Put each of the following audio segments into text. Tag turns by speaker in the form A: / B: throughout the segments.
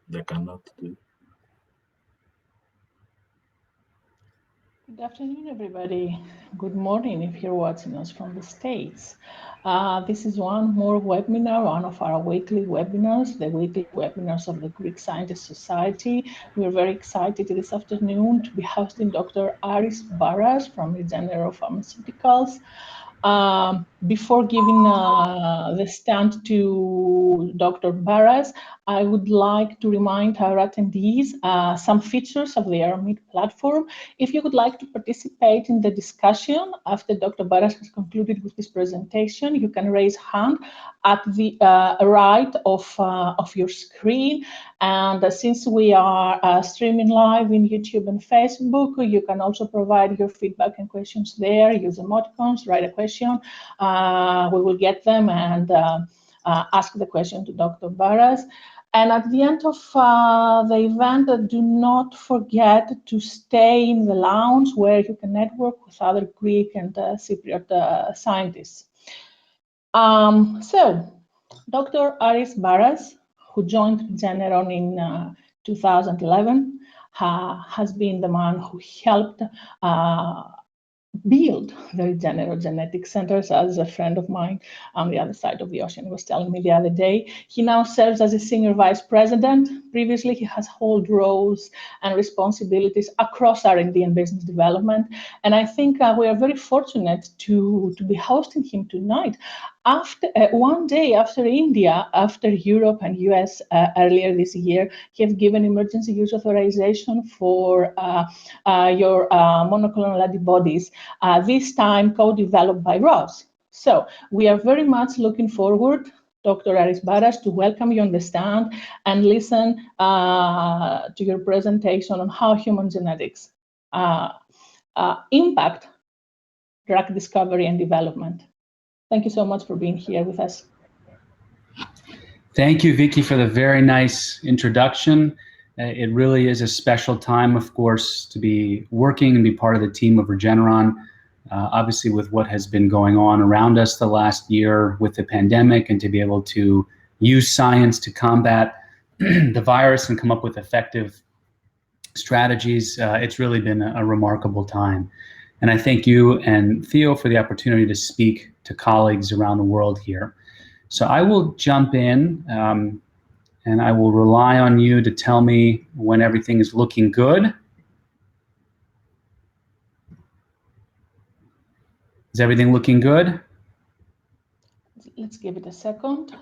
A: they cannot do.
B: Good afternoon, everybody. Good morning if you're watching us from the States. This is one more webinar, one of our weekly webinars, the weekly webinars of the Greek Scientist Society. We're very excited this afternoon to be hosting Dr. Aris Baras from Regeneron Pharmaceuticals. Before giving the stand to Dr. Baras, I would like to remind our attendees some features of the Aramid platform. If you would like to participate in the discussion after Dr. Baras has concluded with his presentation, you can raise hand at the right of your screen. And since we are streaming live in YouTube and Facebook, you can also provide your feedback and questions there. Use emoticons, write a question. We will get them and ask the question to Dr. Baras. And at the end of the event, do not forget to stay in the lounge where you can network with other Greek and Cypriot scientists. So, Dr. Aris Baras, who joined Regeneron in 2011, has been the man who helped build the Regeneron genetic centers, as a friend of mine on the other side of the ocean was telling me the other day. He now serves as a senior vice president. Previously, he has held roles and responsibilities across R&D and business development. And I think we are very fortunate to be hosting him tonight. After one day after India, after Europe and US earlier this year, he has given emergency use authorization for your monoclonal antibodies, this time co-developed by Ross. So we are very much looking forward, Dr. Aris Baras, to welcome you on the stand and listen to your presentation on how human genetics impact drug discovery and development. Thank you so much for being here with us.
C: Thank you, Vicky, for the very nice introduction. It really is a special time, of course, to be working and be part of the team of Regeneron. Obviously, with what has been going on around us the last year with the pandemic, and to be able to use science to combat the virus and come up with effective strategies, it's really been a remarkable time. And I thank you and Theo for the opportunity to speak to colleagues around the world here. So I will jump in and I will rely on you to tell me when everything is looking good. Is everything looking good?
B: Let's give it a second.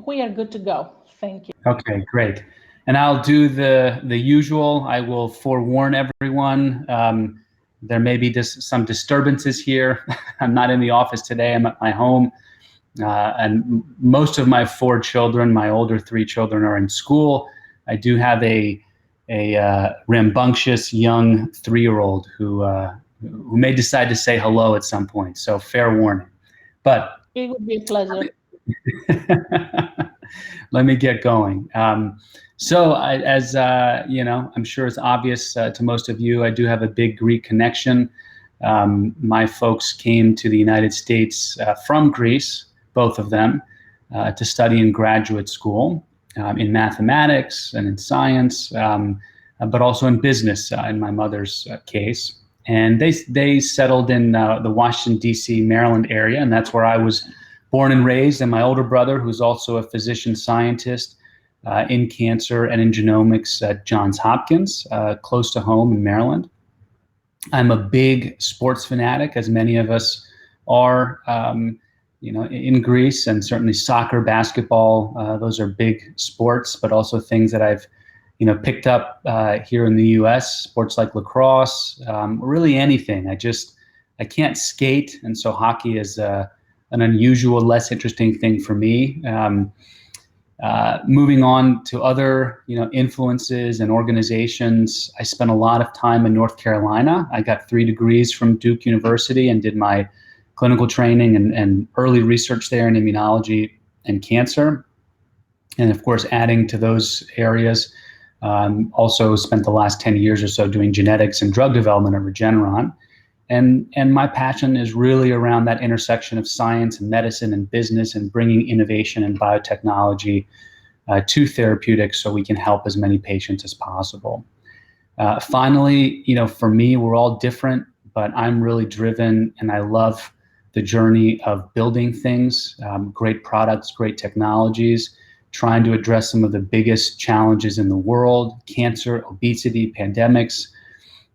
B: We are good to go. Thank you.
C: Okay, great. And I'll do the usual. I will forewarn everyone. There may be just some disturbances here. I'm not in the office today. I'm at my home. And most of my 4 children, my older 3 children, are in school. I do have a rambunctious young 3-year-old who may decide to say hello at some point. So fair warning. But
B: it would be a pleasure.
C: Let me get going. So as you know, I'm sure it's obvious to most of you, I do have a big Greek connection. My folks came to the United States from Greece, both of them, to study in graduate school in mathematics and in science, but also in business in my mother's case. And they settled in the Washington, D.C., Maryland area, and that's where I was born and raised, and my older brother, who's also a physician scientist in cancer and in genomics at Johns Hopkins, close to home in Maryland. I'm a big sports fanatic, as many of us are, in Greece, and certainly soccer, basketball, those are big sports, but also things that I've, picked up here in the U.S., sports like lacrosse, really anything. I can't skate, and so hockey is an unusual, less interesting thing for me. Moving on to other, influences and organizations, I spent a lot of time in North Carolina. I got 3 degrees from Duke University and did my clinical training and early research there in immunology and cancer. And of course, adding to those areas, also spent the last 10 years or so doing genetics and drug development at Regeneron. And my passion is really around that intersection of science and medicine and business and bringing innovation and biotechnology to therapeutics so we can help as many patients as possible. Finally, for me, we're all different, but I'm really driven and I love the journey of building things, great products, great technologies, trying to address some of the biggest challenges in the world: cancer, obesity, pandemics.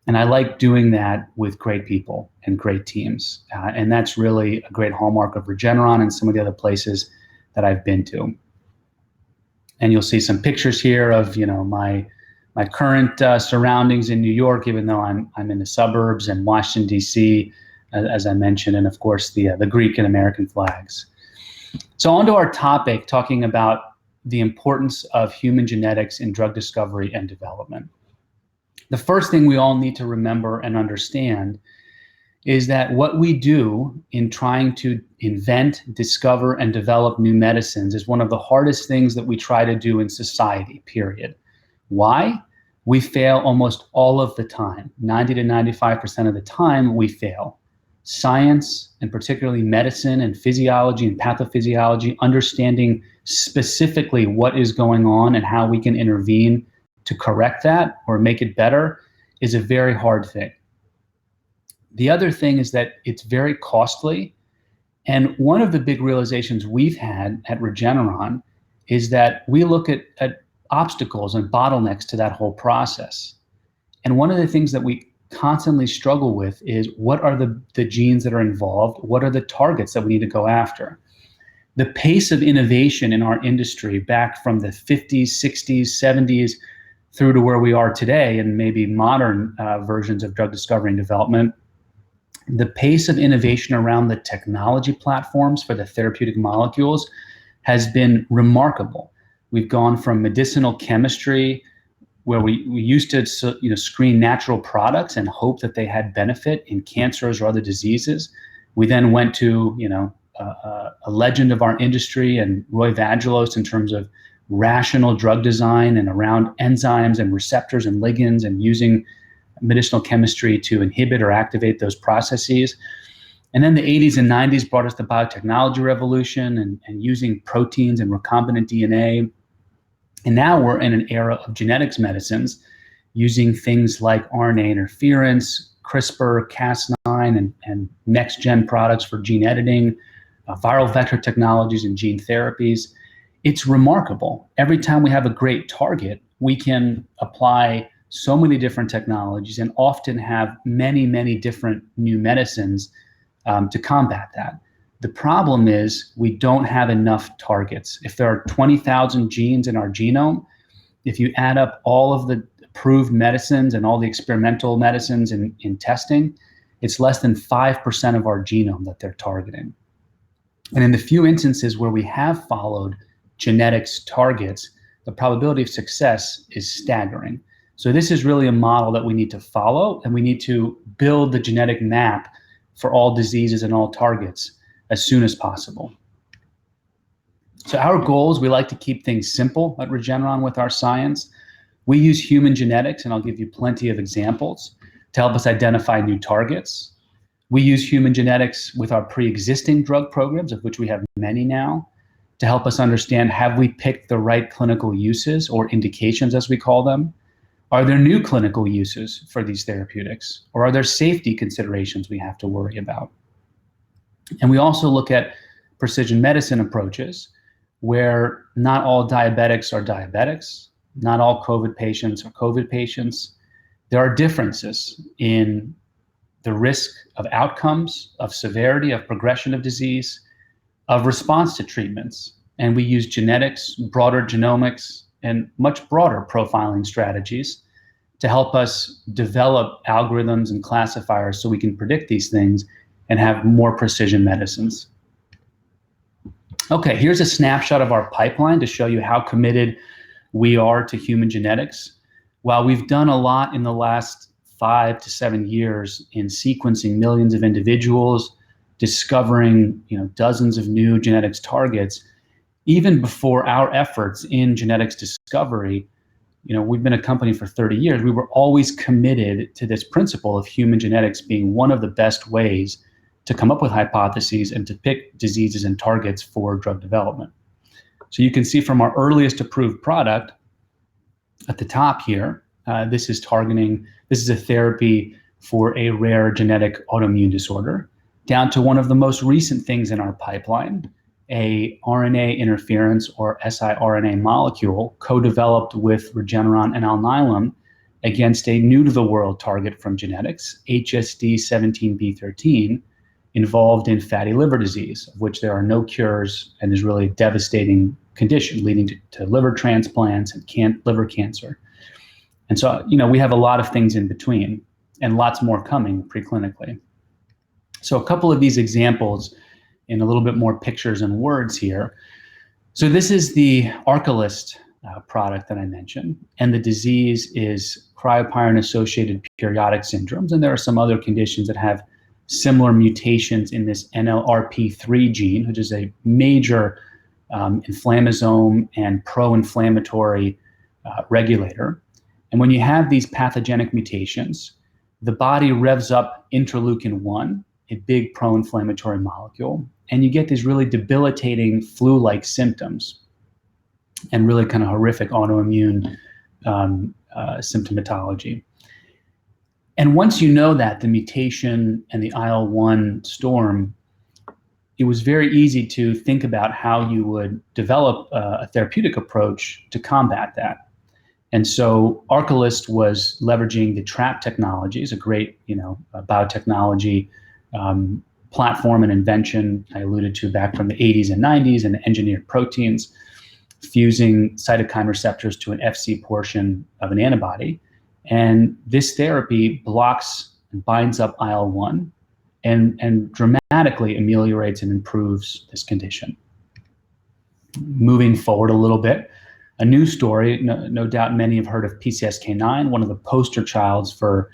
C: And I like doing that with great people and great teams. And that's really a great hallmark of Regeneron and some of the other places that I've been to. And you'll see some pictures here of, my current surroundings in New York, even though I'm in the suburbs, and Washington, D.C., as I mentioned, and of course the Greek and American flags. So on to our topic, talking about the importance of human genetics in drug discovery and development. The first thing we all need to remember and understand is that what we do in trying to invent, discover, and develop new medicines is one of the hardest things that we try to do in society, period. Why? We fail almost all of the time. 90 to 95% of the time, we fail. Science, and particularly medicine and physiology and pathophysiology, understanding specifically what is going on and how we can intervene to correct that or make it better, is a very hard thing. The other thing is that it's very costly. And one of the big realizations we've had at Regeneron is that we look at obstacles and bottlenecks to that whole process. And one of the things that we constantly struggle with is, what are the genes that are involved? What are the targets that we need to go after? The pace of innovation in our industry back from the 50s, 60s, 70s, through to where we are today, and maybe modern versions of drug discovery and development, the pace of innovation around the technology platforms for the therapeutic molecules has been remarkable. We've gone from medicinal chemistry, where we used to screen natural products and hope that they had benefit in cancers or other diseases. We then went to a legend of our industry and Roy Vagelos in terms of rational drug design and around enzymes and receptors and ligands and using medicinal chemistry to inhibit or activate those processes. And then the 80s and 90s brought us the biotechnology revolution and using proteins and recombinant DNA. And now we're in an era of genetics medicines using things like RNA interference, CRISPR, Cas9, and next-gen products for gene editing, viral vector technologies and gene therapies. It's remarkable. Every time we have a great target, we can apply so many different technologies and often have many, many different new medicines to combat that. The problem is we don't have enough targets. If there are 20,000 genes in our genome, if you add up all of the approved medicines and all the experimental medicines in testing, it's less than 5% of our genome that they're targeting. And in the few instances where we have followed genetics targets, the probability of success is staggering. So this is really a model that we need to follow, and we need to build the genetic map for all diseases and all targets as soon as possible. So our goals, we like to keep things simple at Regeneron with our science. We use human genetics, and I'll give you plenty of examples, to help us identify new targets. We use human genetics with our pre-existing drug programs, of which we have many now, to help us understand, have we picked the right clinical uses or indications, as we call them? Are there new clinical uses for these therapeutics? Or are there safety considerations we have to worry about? And we also look at precision medicine approaches, where not all diabetics are diabetics, not all COVID patients are COVID patients. There are differences in the risk of outcomes, of severity, of progression of disease, of response to treatments. And we use genetics, broader genomics, and much broader profiling strategies to help us develop algorithms and classifiers so we can predict these things and have more precision medicines. Okay, here's a snapshot of our pipeline to show you how committed we are to human genetics. While we've done a lot in the last 5 to 7 years in sequencing millions of individuals, discovering dozens of new genetics targets, even before our efforts in genetics discovery, we've been a company for 30 years. We were always committed to this principle of human genetics being one of the best ways to come up with hypotheses and to pick diseases and targets for drug development. So you can see from our earliest approved product at the top here, this is a therapy for a rare genetic autoimmune disorder, down to one of the most recent things in our pipeline, a RNA interference or siRNA molecule co-developed with Regeneron and Alnylam against a new to the world target from genetics, HSD17B13, involved in fatty liver disease, of which there are no cures and is really a devastating condition leading to liver transplants and liver cancer. And so, we have a lot of things in between and lots more coming preclinically. So a couple of these examples in a little bit more pictures and words here. So this is the ARCALYST product that I mentioned, and the disease is cryopyrin-associated periodic syndromes, and there are some other conditions that have similar mutations in this NLRP3 gene, which is a major inflammasome and pro-inflammatory regulator. And when you have these pathogenic mutations, the body revs up interleukin-1, a big pro-inflammatory molecule, and you get these really debilitating flu-like symptoms and really kind of horrific autoimmune symptomatology. And once you know that, the mutation and the IL-1 storm, it was very easy to think about how you would develop a therapeutic approach to combat that. And so ARCALYST was leveraging the TRAP technologies, a great, biotechnology platform and invention I alluded to back from the 80s and 90s, and engineered proteins, fusing cytokine receptors to an Fc portion of an antibody. And this therapy blocks and binds up IL-1 and dramatically ameliorates and improves this condition. Moving forward a little bit, a new story, no doubt many have heard of PCSK9, one of the poster childs for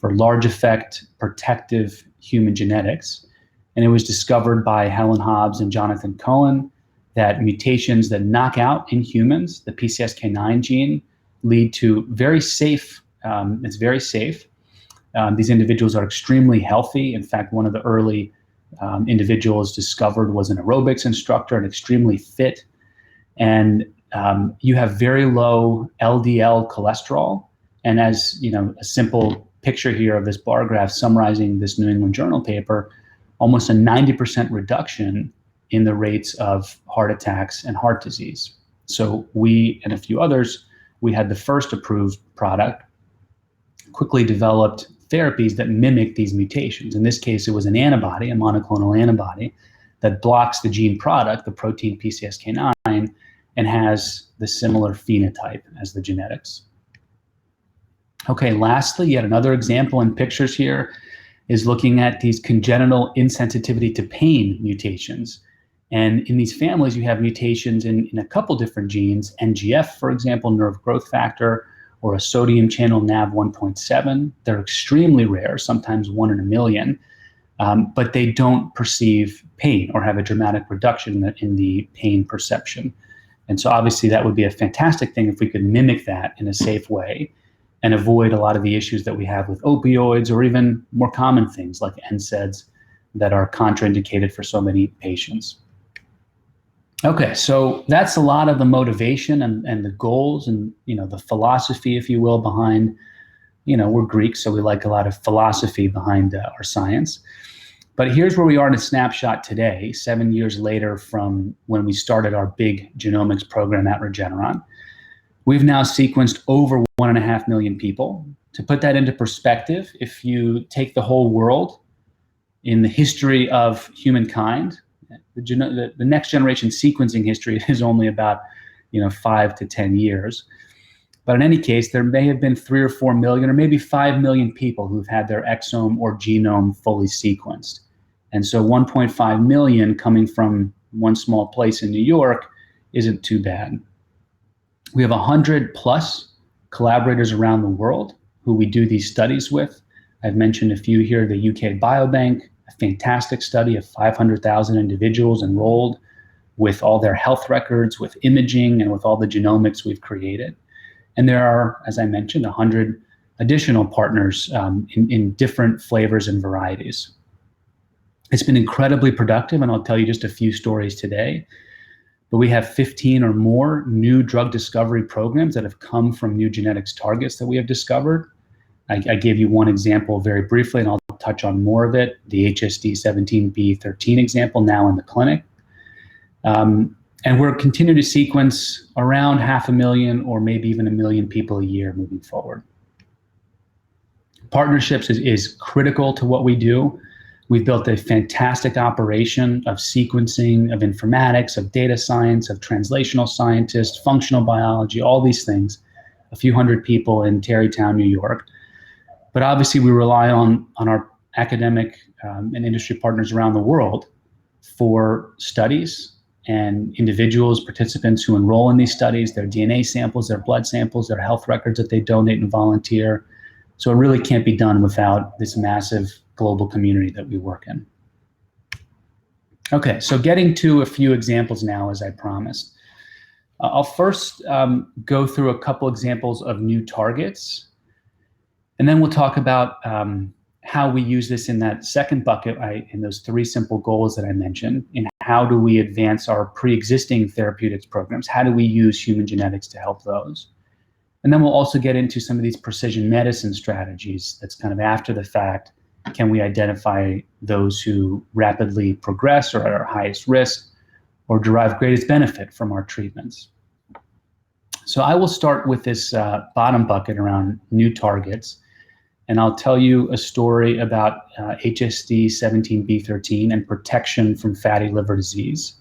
C: large effect protective human genetics. And it was discovered by Helen Hobbs and Jonathan Cohen that mutations that knock out in humans the PCSK9 gene lead to very safe, it's very safe. These individuals are extremely healthy. In fact, one of the early individuals discovered was an aerobics instructor and extremely fit. And you have very low LDL cholesterol. And as a simple picture here of this bar graph summarizing this New England Journal paper, almost a 90% reduction in the rates of heart attacks and heart disease. So we and a few others, we had the first approved product, quickly developed therapies that mimic these mutations. In this case, it was an antibody, a monoclonal antibody, that blocks the gene product, the protein PCSK9, and has the similar phenotype as the genetics. Okay, lastly, yet another example in pictures here is looking at these congenital insensitivity to pain mutations. And in these families, you have mutations in a couple different genes, NGF, for example, nerve growth factor, or a sodium channel NaV1.7. They're extremely rare, sometimes 1 in a million, but they don't perceive pain or have a dramatic reduction in the pain perception. And so obviously that would be a fantastic thing if we could mimic that in a safe way and avoid a lot of the issues that we have with opioids or even more common things like NSAIDs that are contraindicated for so many patients. Okay, so that's a lot of the motivation and the goals and the philosophy, if you will, behind, we're Greeks, so we like a lot of philosophy behind our science. But here's where we are in a snapshot today, 7 years later from when we started our big genomics program at Regeneron. We've now sequenced over 1.5 million people. To put that into perspective, if you take the whole world in the history of humankind, the next generation sequencing history is only about 5 to 10 years. But in any case, there may have been 3 or 4 million or maybe 5 million people who've had their exome or genome fully sequenced. And so 1.5 million coming from one small place in New York isn't too bad. We have 100 plus collaborators around the world who we do these studies with. I've mentioned a few here, the UK Biobank, a fantastic study of 500,000 individuals enrolled with all their health records, with imaging, and with all the genomics we've created. And there are, as I mentioned, 100 additional partners in different flavors and varieties. It's been incredibly productive, and I'll tell you just a few stories today. But we have 15 or more new drug discovery programs that have come from new genetics targets that we have discovered. I gave you one example very briefly, and I'll touch on more of it, the HSD17B13 example now in the clinic. And we're continuing to sequence around 500,000 or maybe even 1 million people a year moving forward. Partnerships is critical to what we do. We've built a fantastic operation of sequencing, of informatics, of data science, of translational scientists, functional biology, all these things, a few hundred people in Tarrytown, New York. But obviously we rely on our academic and industry partners around the world for studies and individuals, participants who enroll in these studies, their DNA samples, their blood samples, their health records that they donate and volunteer. So it really can't be done without this massive global community that we work in. Okay, so getting to a few examples now, as I promised. I'll first go through a couple examples of new targets, and then we'll talk about how we use this in that second bucket, in those 3 simple goals that I mentioned, in how do we advance our pre-existing therapeutics programs? How do we use human genetics to help those? And then we'll also get into some of these precision medicine strategies that's kind of after the fact. Can we identify those who rapidly progress or are at highest risk or derive greatest benefit from our treatments? So I will start with this bottom bucket around new targets. And I'll tell you a story about HSD17B13 and protection from fatty liver disease.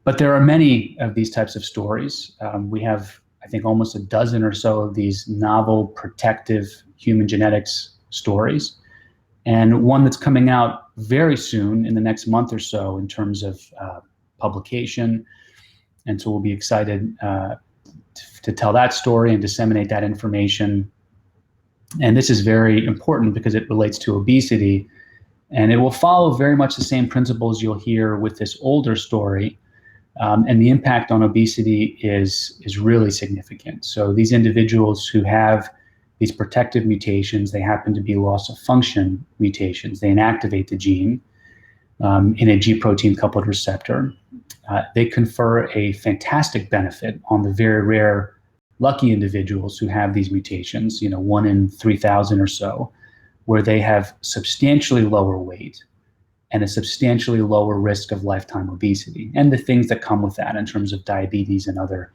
C: But there are many of these types of stories. We have, I think, almost a dozen or so of these novel protective human genetics stories. And one that's coming out very soon in the next month or so in terms of publication. And so we'll be excited to tell that story and disseminate that information. And this is very important because it relates to obesity, and it will follow very much the same principles you'll hear with this older story. And the impact on obesity is really significant. So these individuals who have these protective mutations, they happen to be loss of function mutations. They inactivate the gene in a G protein coupled receptor. They confer a fantastic benefit on the very rare lucky individuals who have these mutations, 1 in 3,000 or so, where they have substantially lower weight and a substantially lower risk of lifetime obesity, and the things that come with that in terms of diabetes and other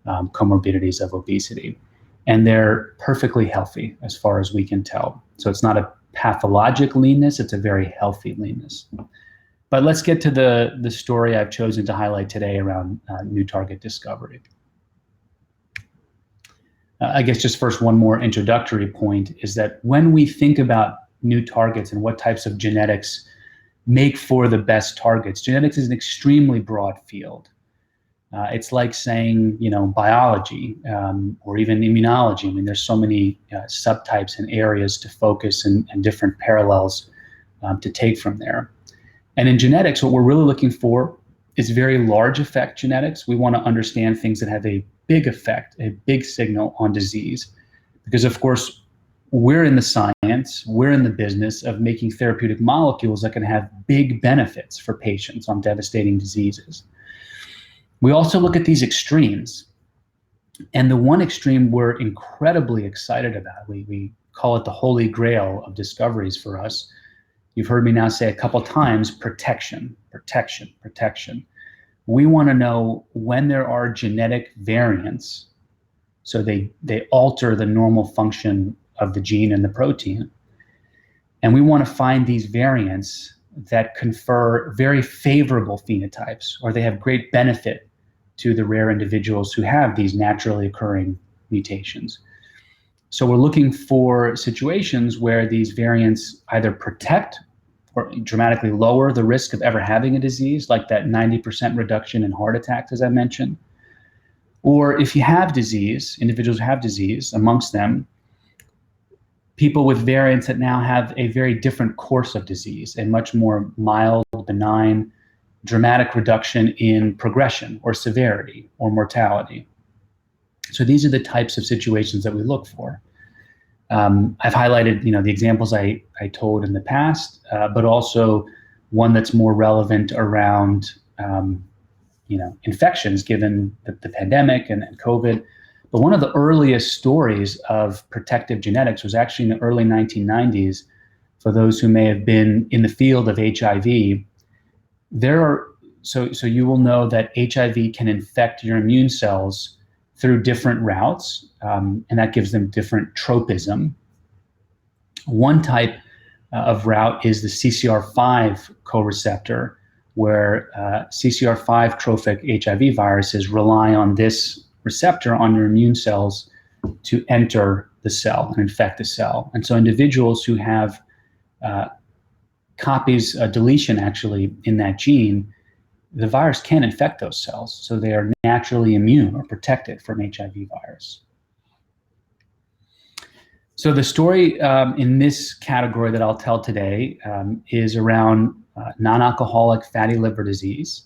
C: comorbidities of obesity. And they're perfectly healthy as far as we can tell. So it's not a pathologic leanness, it's a very healthy leanness. But let's get to the story I've chosen to highlight today around new target discovery. I guess just first, one more introductory point is that when we think about new targets and what types of genetics make for the best targets, genetics is an extremely broad field. It's like saying, biology or even immunology. I mean, there's so many subtypes and areas to focus and different parallels to take from there. And in genetics, what we're really looking for is very large effect genetics. We want to understand things that have a big effect, a big signal on disease. Because of course, we're in the science, we're in the business of making therapeutic molecules that can have big benefits for patients on devastating diseases. We also look at these extremes. And the one extreme we're incredibly excited about, we call it the holy grail of discoveries for us. You've heard me now say a couple times, protection, protection, protection. We want to know when there are genetic variants, so they alter the normal function of the gene and the protein. And we want to find these variants that confer very favorable phenotypes, or they have great benefit to the rare individuals who have these naturally occurring mutations. So we're looking for situations where these variants either protect or dramatically lower the risk of ever having a disease, like that 90% reduction in heart attacks, as I mentioned. Or if you have disease, individuals who have disease, amongst them, people with variants that now have a very different course of disease, a much more mild, benign, dramatic reduction in progression or severity or mortality. So these are the types of situations that we look for. I've highlighted, the examples I told in the past, but also one that's more relevant around, infections, given the pandemic and COVID. But one of the earliest stories of protective genetics was actually in the early 1990s. For those who may have been in the field of HIV, so you will know that HIV can infect your immune cells through different routes, and that gives them different tropism. One type of route is the CCR5 co-receptor, where CCR5 trophic HIV viruses rely on this receptor on your immune cells to enter the cell and infect the cell. And so individuals who have copies, deletion actually in that gene, the virus can infect those cells, so they are naturally immune or protected from HIV virus. So the story in this category that I'll tell today is around non-alcoholic fatty liver disease.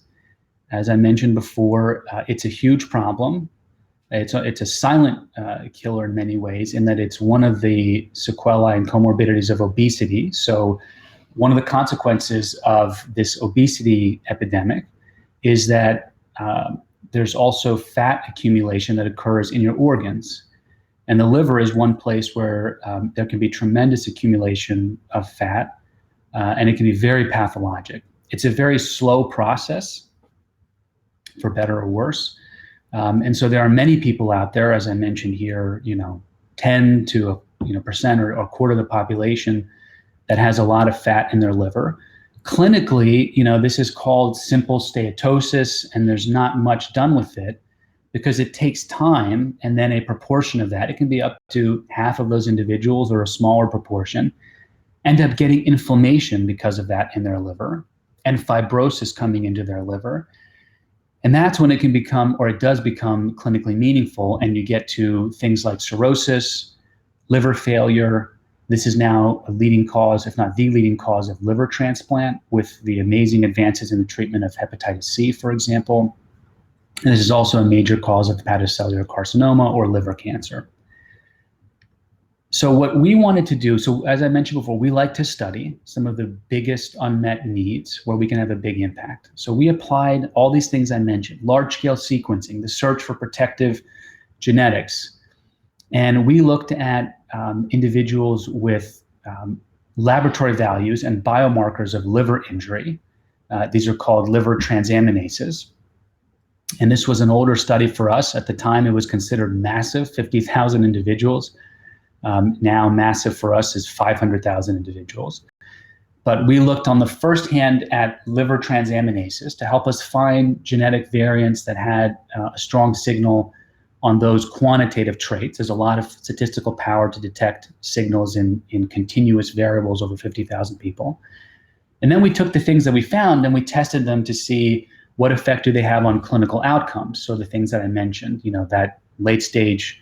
C: As I mentioned before, it's a huge problem. It's a silent killer in many ways, in that it's one of the sequelae and comorbidities of obesity. So one of the consequences of this obesity epidemic is that there's also fat accumulation that occurs in your organs. And the liver is one place where there can be tremendous accumulation of fat, and it can be very pathologic. It's a very slow process, for better or worse. And so there are many people out there, as I mentioned here, 10 to percent or a quarter of the population that has a lot of fat in their liver. Clinically, this is called simple steatosis, and there's not much done with it because it takes time, and then a proportion of that, it can be up to half of those individuals or a smaller proportion, end up getting inflammation because of that in their liver and fibrosis coming into their liver. And that's when it can become, or it does become, clinically meaningful, and you get to things like cirrhosis, liver failure. This is now a leading cause, if not the leading cause, of liver transplant, with the amazing advances in the treatment of hepatitis C, for example. And this is also a major cause of hepatocellular carcinoma or liver cancer. So what we wanted to do, so as I mentioned before, we like to study some of the biggest unmet needs where we can have a big impact. So we applied all these things I mentioned: large-scale sequencing, the search for protective genetics. And we looked at individuals with laboratory values and biomarkers of liver injury. These are called liver transaminases. And this was an older study for us. At the time, it was considered massive, 50,000 individuals. Now massive for us is 500,000 individuals. But we looked on the first hand at liver transaminases to help us find genetic variants that had a strong signal on those quantitative traits. There's a lot of statistical power to detect signals in continuous variables over 50,000 people. And then we took the things that we found and we tested them to see what effect do they have on clinical outcomes. So the things that I mentioned, that late stage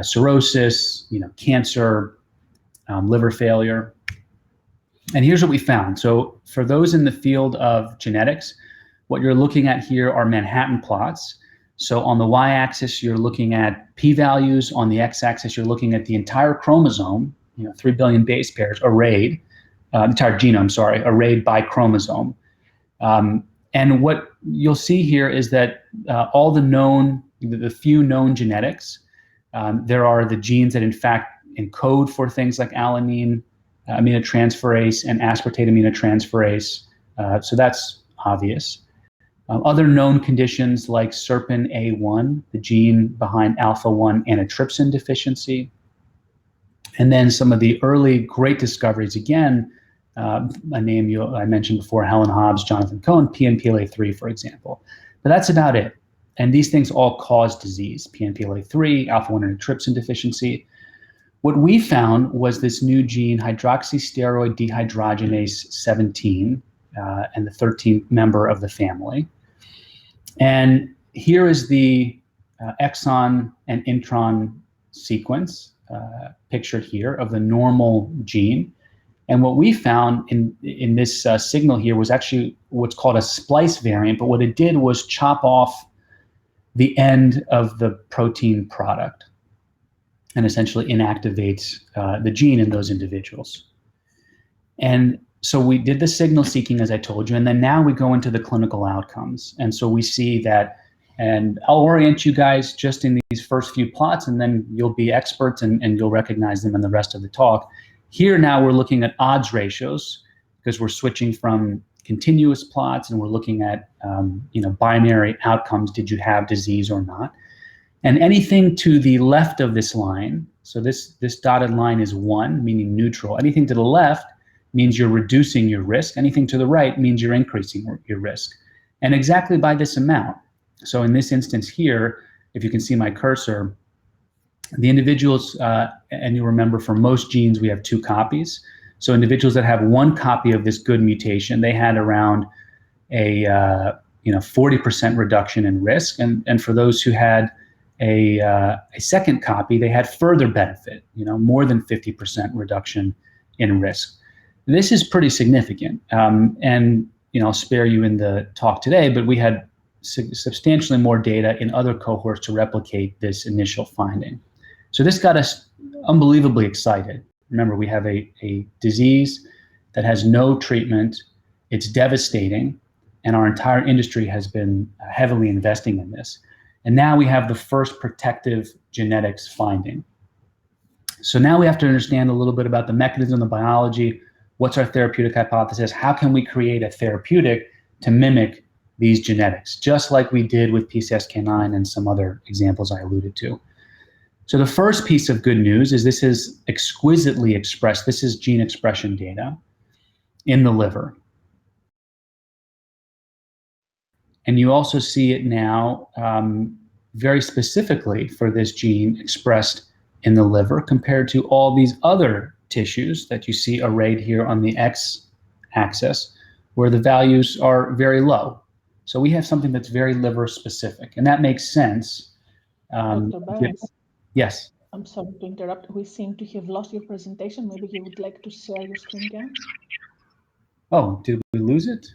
C: cirrhosis, cancer, liver failure. And here's what we found. So for those in the field of genetics, what you're looking at here are Manhattan plots. So on the y-axis, you're looking at p-values. On the x-axis, you're looking at the entire chromosome, 3 billion base pairs arrayed, entire genome, arrayed by chromosome. And what you'll see here is that all the few known genetics, there are the genes that in fact encode for things like alanine aminotransferase and aspartate aminotransferase. So that's obvious. Other known conditions like SERPIN-A1, the gene behind alpha-1 antitrypsin deficiency. And then some of the early great discoveries, again, a name I mentioned before, Helen Hobbs, Jonathan Cohen, PNPLA3, for example. But that's about it. And these things all cause disease: PNPLA3, alpha-1 antitrypsin deficiency. What we found was this new gene, hydroxysteroid dehydrogenase 17, and the 13th member of the family. And here is the exon and intron sequence pictured here of the normal gene. And what we found in this signal here was actually what's called a splice variant. But what it did was chop off the end of the protein product and essentially inactivates the gene in those individuals. And so we did the signal seeking, as I told you, and then now we go into the clinical outcomes. And so we see that, and I'll orient you guys just in these first few plots, and then you'll be experts and you'll recognize them in the rest of the talk. Here now we're looking at odds ratios because we're switching from continuous plots and we're looking at binary outcomes. Did you have disease or not? And anything to the left of this line, so this dotted line is 1, meaning neutral. Anything to the left means you're reducing your risk. Anything to the right means you're increasing your risk. And exactly by this amount. So in this instance here, if you can see my cursor, the individuals, and you remember for most genes we have 2 copies. So individuals that have 1 copy of this good mutation, they had around a 40% reduction in risk. And for those who had a second copy, they had further benefit, more than 50% reduction in risk. This is pretty significant. And I'll spare you in the talk today, but we had substantially more data in other cohorts to replicate this initial finding. So this got us unbelievably excited. Remember, we have a disease that has no treatment. It's devastating, and our entire industry has been heavily investing in this. And now we have the first protective genetics finding. So now we have to understand a little bit about the mechanism, the biology. What's our therapeutic hypothesis? How can we create a therapeutic to mimic these genetics, just like we did with PCSK9 and some other examples I alluded to? So the first piece of good news is this is exquisitely expressed. This is gene expression data in the liver. And you also see it now very specifically for this gene expressed in the liver compared to all these other tissues that you see arrayed here on the x-axis, where the values are very low. So we have something that's very liver specific, and that makes sense.
B: Dr. Baras,
C: yes.
B: I'm sorry to interrupt. We seem to have lost your presentation. Maybe you would like to share your screen again?
C: Oh, did we lose it?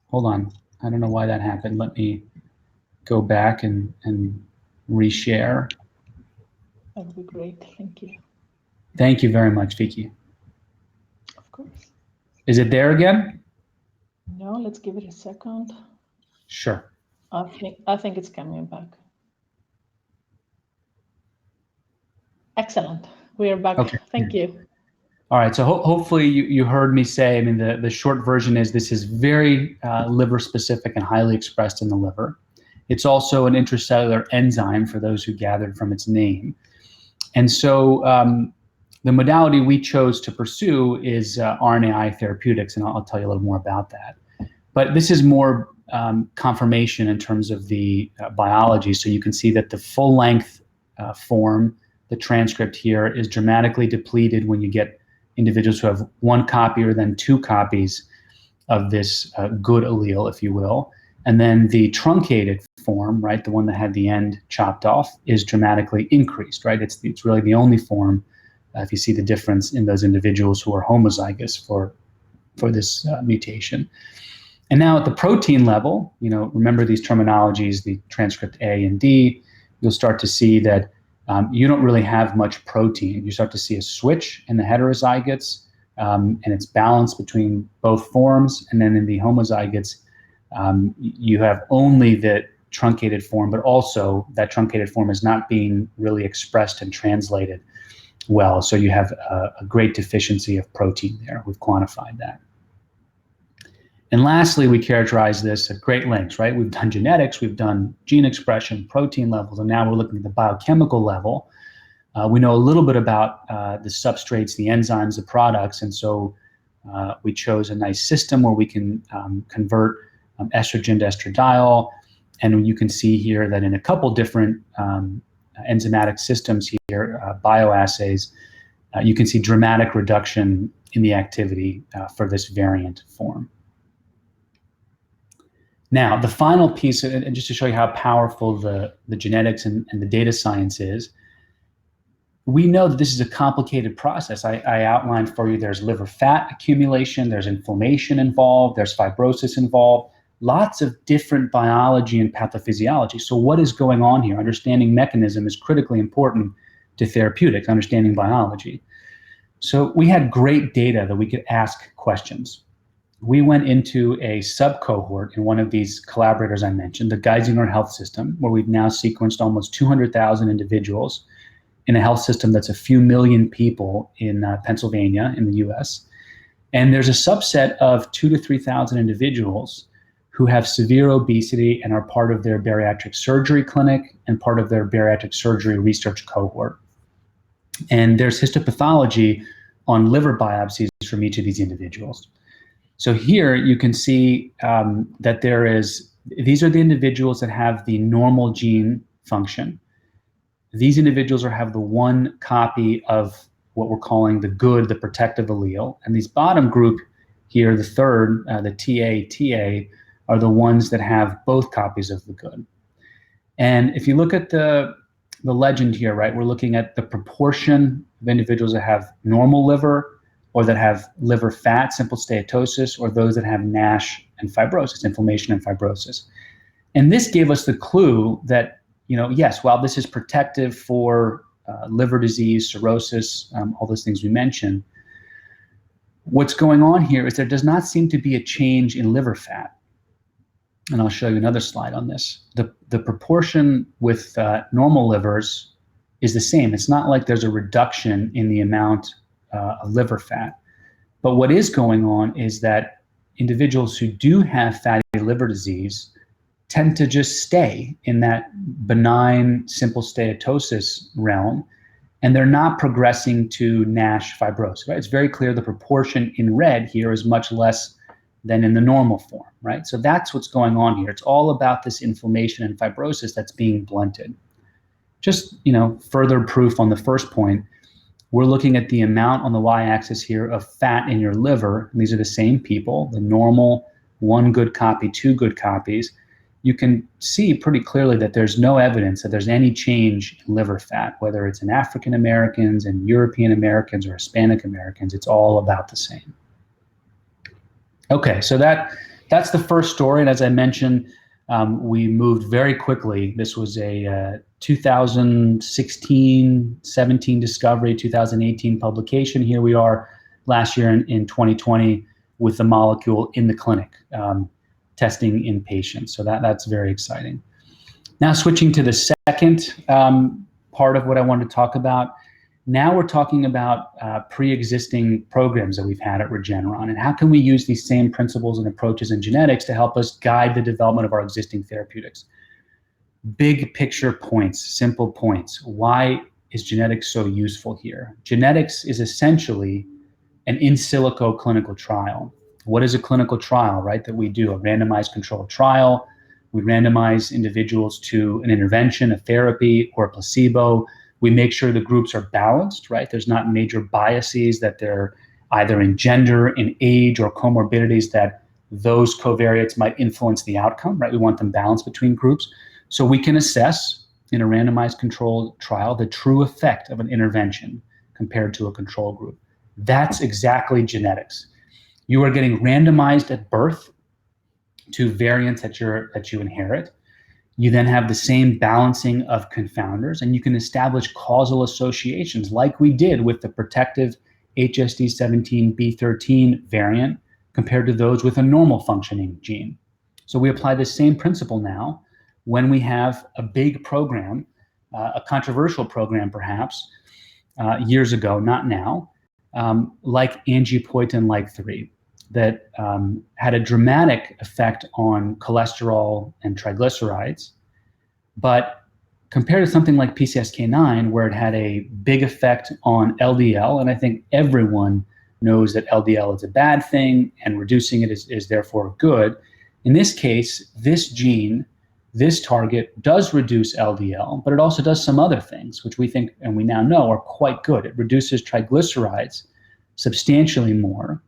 C: Hold on. I don't know why that happened. Let me go back and reshare.
B: That would be great. Thank you.
C: Thank you very much, Vicky.
B: Of course.
C: Is it there again?
B: No, let's give it a second.
C: Sure.
B: I think it's coming back. Excellent. We are back.
C: Okay.
B: Thank you.
C: All right. So hopefully you heard me say, I mean, the short version is this is very liver specific and highly expressed in the liver. It's also an intracellular enzyme for those who gathered from its name. And so the modality we chose to pursue is RNAi therapeutics, and I'll tell you a little more about that. But this is more confirmation in terms of the biology. So you can see that the full length form, the transcript here, is dramatically depleted when you get individuals who have 1 copy or then 2 copies of this good allele, if you will. And then the truncated form, right, the one that had the end chopped off, is dramatically increased, right? It's really the only form, if you see the difference in those individuals who are homozygous for this mutation. And now at the protein level, remember these terminologies, the transcript A and D, you'll start to see that you don't really have much protein. You start to see a switch in the heterozygotes, and it's balanced between both forms. And then in the homozygotes, you have only the truncated form, but also that truncated form is not being really expressed and translated well. So you have a great deficiency of protein there. We've quantified that. And lastly, we characterize this at great lengths, right? We've done genetics, we've done gene expression, protein levels, and now we're looking at the biochemical level. We know a little bit about the substrates, the enzymes, the products, and so we chose a nice system where we can convert estrogen to estradiol. And you can see here that in a couple different enzymatic systems here, bioassays, you can see dramatic reduction in the activity for this variant form. Now, the final piece, and just to show you how powerful the genetics and the data science is, we know that this is a complicated process. I outlined for you there's liver fat accumulation, there's inflammation involved, there's fibrosis involved. lots of different biology and pathophysiology. So what is going on here? Understanding mechanism is critically important to therapeutics, understanding biology. So we had great data that we could ask questions. We went into a sub-cohort in one of these collaborators I mentioned, the Geisinger Health System, where we've now sequenced almost 200,000 individuals in a health system that's a few million people in Pennsylvania in the US. And there's a subset of 2,000 to 3,000 individuals who have severe obesity and are part of their bariatric surgery clinic and part of their bariatric surgery research cohort. And there's histopathology on liver biopsies from each of these individuals. So here you can see that these are the individuals that have the normal gene function. These individuals have the one copy of what we're calling the good, the protective allele. And these bottom group here, the third, the TA, are the ones that have both copies of the good. And if you look at the legend here, right, we're looking at the proportion of individuals that have normal liver or that have liver fat, simple steatosis, or those that have NASH and fibrosis, inflammation and fibrosis. And this gave us the clue that, yes, while this is protective for liver disease, cirrhosis, all those things we mentioned, what's going on here is there does not seem to be a change in liver fat. And I'll show you another slide on this. The proportion with normal livers is the same. It's not like there's a reduction in the amount of liver fat. But what is going on is that individuals who do have fatty liver disease tend to just stay in that benign simple steatosis realm, and they're not progressing to NASH fibrosis, right? It's very clear the proportion in red here is much less than in the normal form, right? So that's what's going on here. It's all about this inflammation and fibrosis that's being blunted. Just, further proof on the first point, we're looking at the amount on the y-axis here of fat in your liver. And these are the same people, the normal, one good copy, two good copies. You can see pretty clearly that there's no evidence that there's any change in liver fat, whether it's in African Americans and European Americans or Hispanic Americans. It's all about the same. Okay, so that's the first story. And as I mentioned, we moved very quickly. This was a 2016-17 discovery, 2018 publication. Here we are last year in 2020 with the molecule in the clinic, testing in patients. So that's very exciting. Now switching to the second part of what I wanted to talk about. Now we're talking about pre-existing programs that we've had at Regeneron, and how can we use these same principles and approaches in genetics to help us guide the development of our existing therapeutics. Big picture points, simple points. Why is genetics so useful here? Genetics is essentially an in silico clinical trial. What is a clinical trial, right, that we do? A randomized controlled trial. We randomize individuals to an intervention, a therapy, or a placebo. We make sure the groups are balanced, right? There's not major biases, that they're either in gender, in age, or comorbidities that those covariates might influence the outcome, right? We want them balanced between groups. So we can assess in a randomized controlled trial the true effect of an intervention compared to a control group. That's exactly genetics. You are getting randomized at birth to variants that you inherit. You then have the same balancing of confounders, and you can establish causal associations like we did with the protective HSD17B13 variant compared to those with a normal functioning gene. So we apply the same principle now when we have a big program, a controversial program perhaps, years ago, not now, like angiopoietin-like 3, that had a dramatic effect on cholesterol and triglycerides. But compared to something like PCSK9, where it had a big effect on LDL, and I think everyone knows that LDL is a bad thing and reducing it is therefore good. In this case, this gene, this target does reduce LDL, but it also does some other things, which we think and we now know are quite good. It reduces triglycerides substantially more.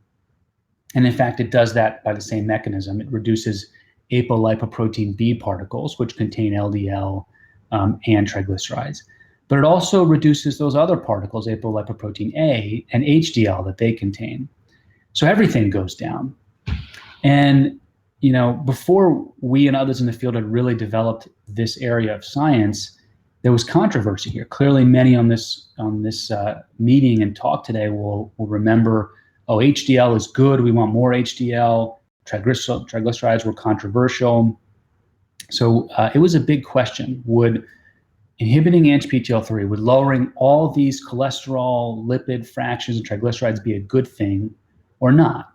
C: And in fact, it does that by the same mechanism. It reduces apolipoprotein B particles, which contain LDL and triglycerides. But it also reduces those other particles, apolipoprotein A and HDL, that they contain. So everything goes down. And before we and others in the field had really developed this area of science, there was controversy here. Clearly, many on this meeting and talk today will remember, oh, HDL is good. We want more HDL. Triglycerides were controversial. So it was a big question. Would inhibiting ANGPTL3, would lowering all these cholesterol, lipid fractions, and triglycerides be a good thing or not?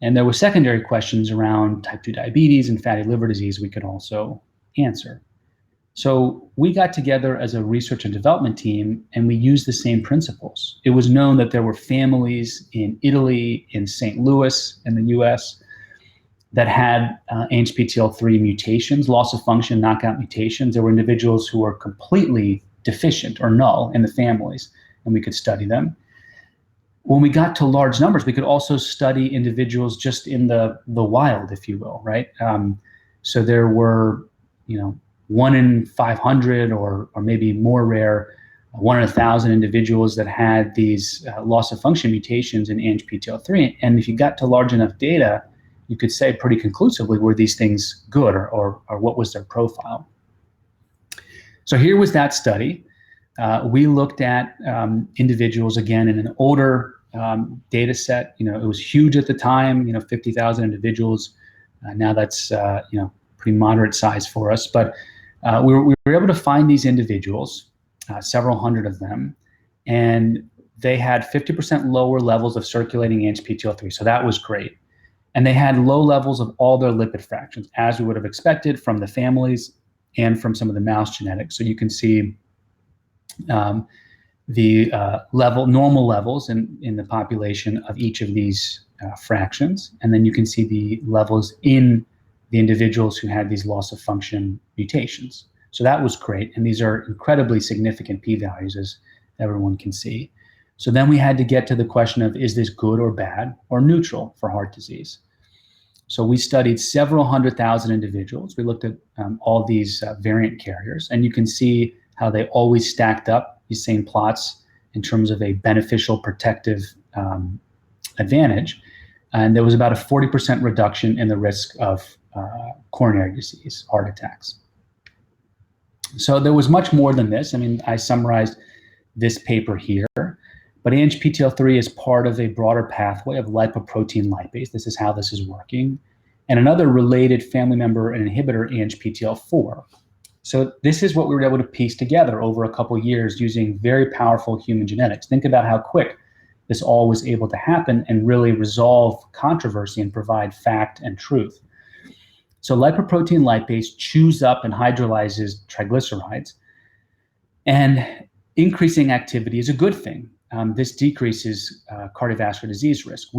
C: And there were secondary questions around type 2 diabetes and fatty liver disease we could also answer. So we got together as a research and development team, and we used the same principles. It was known that there were families in Italy, in St. Louis, in the US, that had ANGPTL3 mutations, loss of function, knockout mutations. There were individuals who were completely deficient or null in the families, and we could study them. When we got to large numbers, we could also study individuals just in the wild, if you will, right? So there were, 1 in 500 or maybe more rare, 1 in 1,000 individuals that had these loss of function mutations in ANGPTL3. And if you got to large enough data, you could say pretty conclusively, were these things good or what was their profile? So here was that study. We looked at individuals, again, in an older data set. It was huge at the time, 50,000 individuals. Now that's, pretty moderate size for us. But we were able to find these individuals, several hundred of them, and they had 50% lower levels of circulating ANGPTL3. So that was great. And they had low levels of all their lipid fractions, as we would have expected from the families and from some of the mouse genetics. So you can see the normal levels in the population of each of these fractions. And then you can see the levels in the individuals who had these loss of function mutations. So that was great. And these are incredibly significant p-values, as everyone can see. So then we had to get to the question of, is this good or bad or neutral for heart disease? So we studied several 100,000 individuals. We looked at all these variant carriers, and you can see how they always stacked up, these same plots, in terms of a beneficial protective advantage. And there was about a 40% reduction in the risk of coronary disease, heart attacks. So there was much more than this. I mean, I summarized this paper here. But ANGPTL3 is part of a broader pathway of lipoprotein lipase. This is how this is working. And another related family member and inhibitor, ANGPTL4. So this is what we were able to piece together over a couple of years using very powerful human genetics. Think about how quick this all was able to happen and really resolve controversy and provide fact and truth. So lipoprotein lipase chews up and hydrolyzes triglycerides. And increasing activity is a good thing. This decreases cardiovascular disease risk.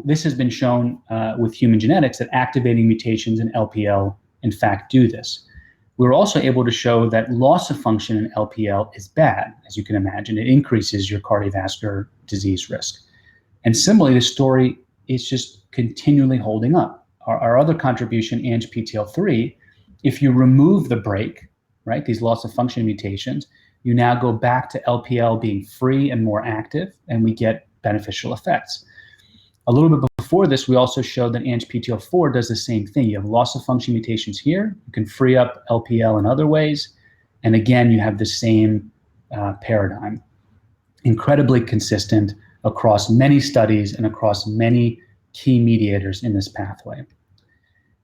C: This has been shown with human genetics that activating mutations in LPL, in fact, do this. We were also able to show that loss of function in LPL is bad, as you can imagine. It increases your cardiovascular disease risk. And similarly, the story is just continually holding up. Our other contribution, ANGPTL3, if you remove the brake, right, these loss of function mutations, you now go back to LPL being free and more active, and we get beneficial effects. A little bit before this, we also showed that ANGPTL4 does the same thing. You have loss of function mutations here. You can free up LPL in other ways. And again, you have the same paradigm. Incredibly consistent across many studies and across many key mediators in this pathway.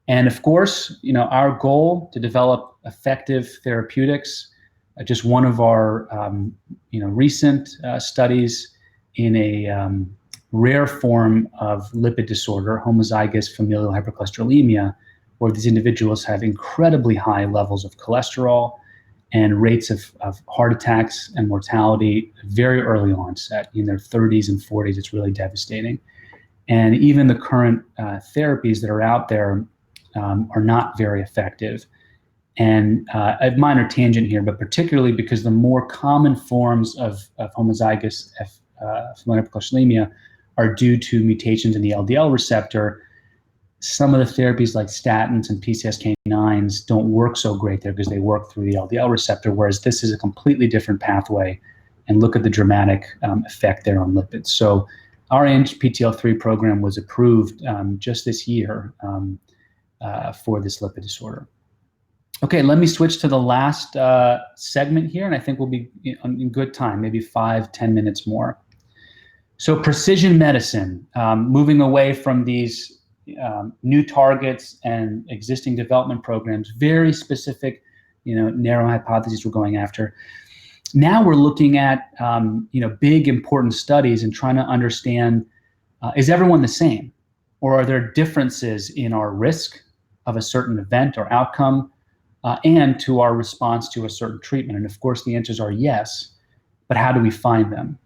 C: And of course, our goal to develop effective therapeutics, just one of our recent studies in a rare form of lipid disorder, homozygous familial hypercholesterolemia, where these individuals have incredibly high levels of cholesterol and rates of heart attacks and mortality very early onset, in their 30s and 40s. It's really devastating. And even the current therapies that are out there are not very effective. And a minor tangent here, but particularly because the more common forms of homozygous familial hypercholesterolemia are due to mutations in the LDL receptor, some of the therapies like statins and PCSK9s don't work so great there because they work through the LDL receptor, whereas this is a completely different pathway. And look at the dramatic effect there on lipids. So our ANGPTL3 program was approved just this year. for this lipid disorder. Okay, let me switch to the last segment here, and I think we'll be in good time, maybe 5-10 minutes more. So precision medicine, moving away from these new targets and existing development programs, very specific, narrow hypotheses we're going after. Now we're looking at, big important studies and trying to understand, is everyone the same? Or are there differences in our risk of a certain event or outcome and to our response to a certain treatment? And of course, the answers are yes, but how do we find them?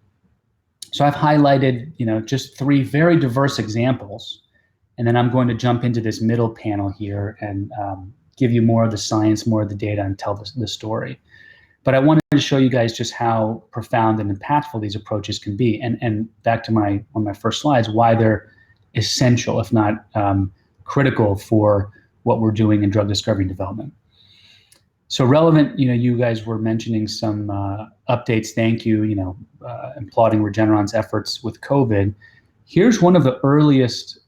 C: So I've highlighted, just 3 very diverse examples, and then I'm going to jump into this middle panel here and give you more of the science, more of the data, and tell the story. But I wanted to show you guys just how profound and impactful these approaches can be, and back to one of my first slides, why they're essential, if not critical, for what we're doing in drug discovery and development. So relevant, you guys were mentioning some updates. Thank you, applauding Regeneron's efforts with COVID. Here's one of the earliest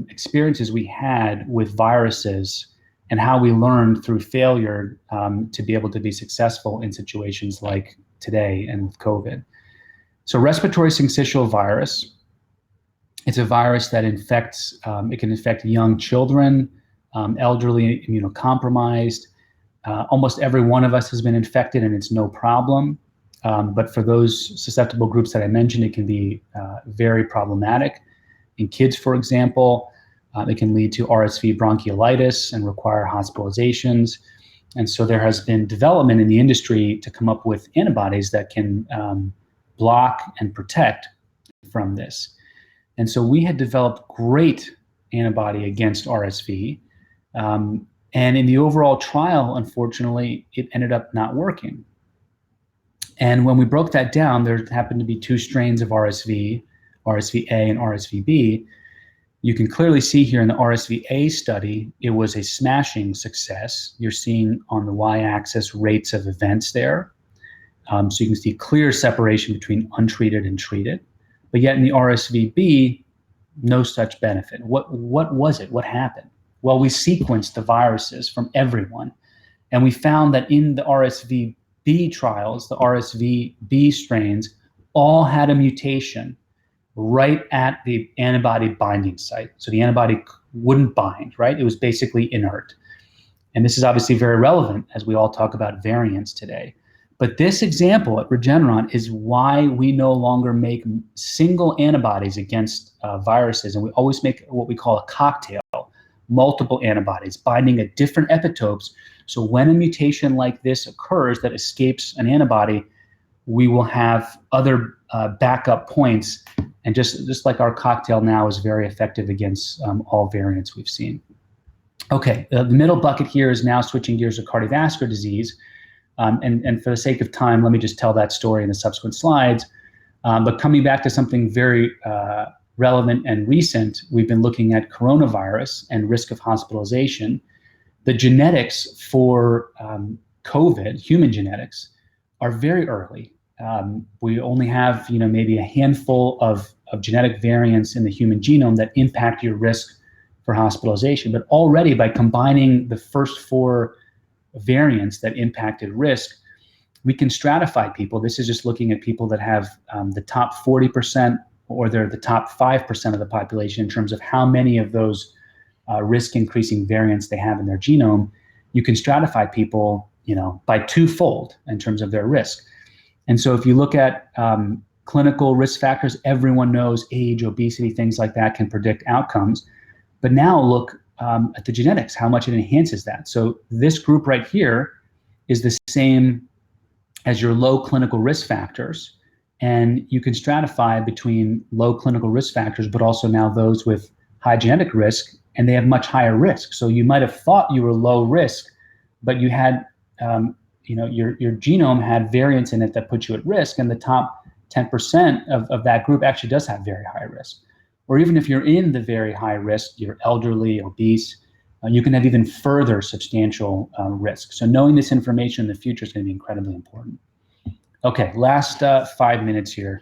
C: experiences we had with viruses and how we learned through failure to be able to be successful in situations like today and with COVID. So respiratory syncytial virus, it's a virus that infects, it can infect young children, elderly, immunocompromised. Almost every one of us has been infected and it's no problem. But for those susceptible groups that I mentioned, it can be very problematic. In kids, for example, it can lead to RSV bronchiolitis and require hospitalizations. And so there has been development in the industry to come up with antibodies that can block and protect from this. And so we had developed great antibody against RSV. And in the overall trial, unfortunately, it ended up not working. And when we broke that down, there happened to be 2 strains of RSV, RSV-A and RSV-B. You can clearly see here in the RSV-A study, it was a smashing success. You're seeing on the y-axis rates of events there. So you can see clear separation between untreated and treated. But yet in the RSV-B, no such benefit. What was it? What happened? Well, we sequenced the viruses from everyone, and we found that in the RSV-B trials, the RSV-B strains all had a mutation right at the antibody binding site. So the antibody wouldn't bind, right? It was basically inert. And this is obviously very relevant as we all talk about variants today. But this example at Regeneron is why we no longer make single antibodies against viruses, and we always make what we call a cocktail. Multiple antibodies binding at different epitopes. So when a mutation like this occurs that escapes an antibody, we will have other backup points. And just like our cocktail now is very effective against all variants we've seen. Okay, the middle bucket here is now switching gears to cardiovascular disease. And for the sake of time, let me just tell that story in the subsequent slides. But coming back to something very relevant and recent, we've been looking at coronavirus and risk of hospitalization. The genetics for COVID, human genetics, are very early. We only have, maybe a handful of genetic variants in the human genome that impact your risk for hospitalization. But already by combining the first 4 variants that impacted risk, we can stratify people. This is just looking at people that have the top 40%, or they're the top 5% of the population in terms of how many of those risk-increasing variants they have in their genome. You can stratify people, by 2-fold in terms of their risk. And so if you look at clinical risk factors, everyone knows age, obesity, things like that can predict outcomes. But now look at the genetics, how much it enhances that. So this group right here is the same as your low clinical risk factors. And you can stratify between low clinical risk factors, but also now those with high genetic risk, and they have much higher risk. So you might have thought you were low risk, but you had, your genome had variants in it that put you at risk, and the top 10% of that group actually does have very high risk. Or even if you're in the very high risk, you're elderly, obese, you can have even further substantial risk. So knowing this information in the future is going to be incredibly important. Okay, last 5 minutes here.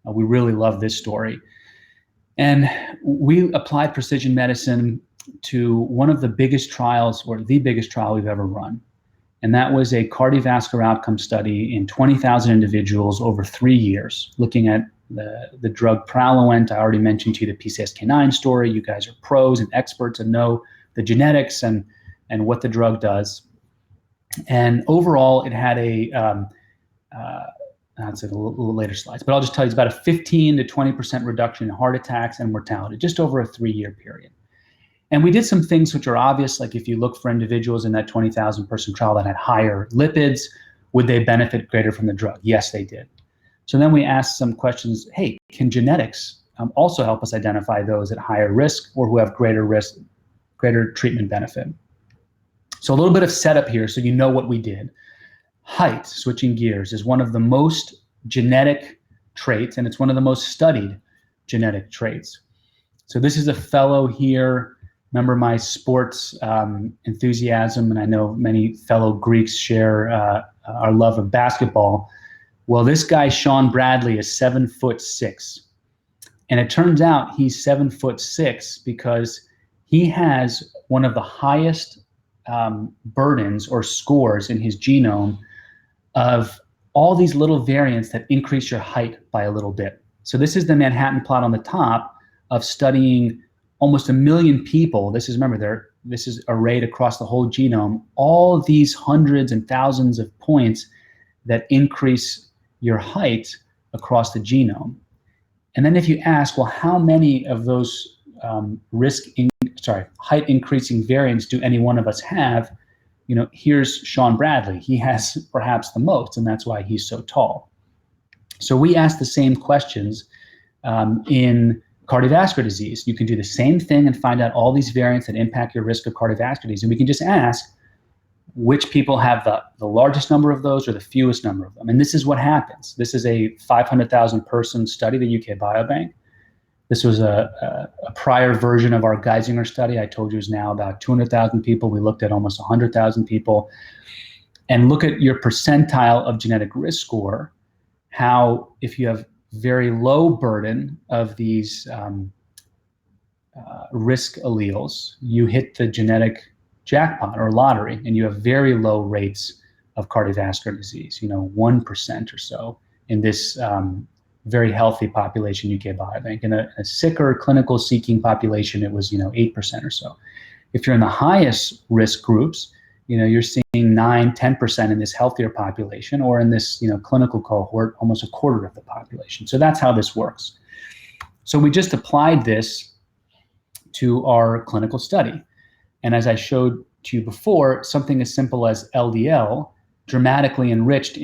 C: We really love this story. And we applied precision medicine to one of the biggest trials, or the biggest trial we've ever run. And that was a cardiovascular outcome study in 20,000 individuals over 3 years, looking at the drug Praluent. I already mentioned to you the PCSK9 story. You guys are pros and experts and know the genetics and what the drug does. And overall, it had that's a little later slides, but I'll just tell you it's about a 15 to 20% reduction in heart attacks and mortality, just over a 3-year period. And we did some things which are obvious, like if you look for individuals in that 20,000 person trial that had higher lipids, would they benefit greater from the drug? Yes, they did. So then we asked some questions, hey, can genetics also help us identify those at higher risk or who have greater risk, greater treatment benefit? So a little bit of setup here so you know what we did. Height, switching gears, is one of the most genetic traits, and it's one of the most studied genetic traits. So this is a fellow here. Remember my sports enthusiasm, and I know many fellow Greeks share our love of basketball. Well, this guy, Sean Bradley, is 7'6". And it turns out he's 7'6" because he has one of the highest burdens or scores in his genome of all these little variants that increase your height by a little bit. So this is the Manhattan plot on the top of studying almost 1 million people. This is, remember, this is arrayed across the whole genome, all these hundreds and thousands of points that increase your height across the genome. And then if you ask, well, how many of those height increasing variants do any one of us have? You know, here's Sean Bradley. He has perhaps the most, and that's why he's so tall. So we asked the same questions in cardiovascular disease. You can do the same thing and find out all these variants that impact your risk of cardiovascular disease. And we can just ask which people have the largest number of those or the fewest number of them. And this is what happens. This is a 500,000 person study, the UK Biobank. This was a prior version of our Geisinger study. I told you is now about 200,000 people. We looked at almost 100,000 people. And look at your percentile of genetic risk score, how if you have very low burden of these risk alleles, you hit the genetic jackpot or lottery, and you have very low rates of cardiovascular disease, 1% or so in this very healthy population, UK Biobank. In a sicker clinical seeking population, it was 8% or so. If you're in the highest risk groups, you're seeing 9-10% in this healthier population, or in this clinical cohort, almost a quarter of the population. So that's how this works. So we just applied this to our clinical study. And as I showed to you before, something as simple as LDL dramatically enriched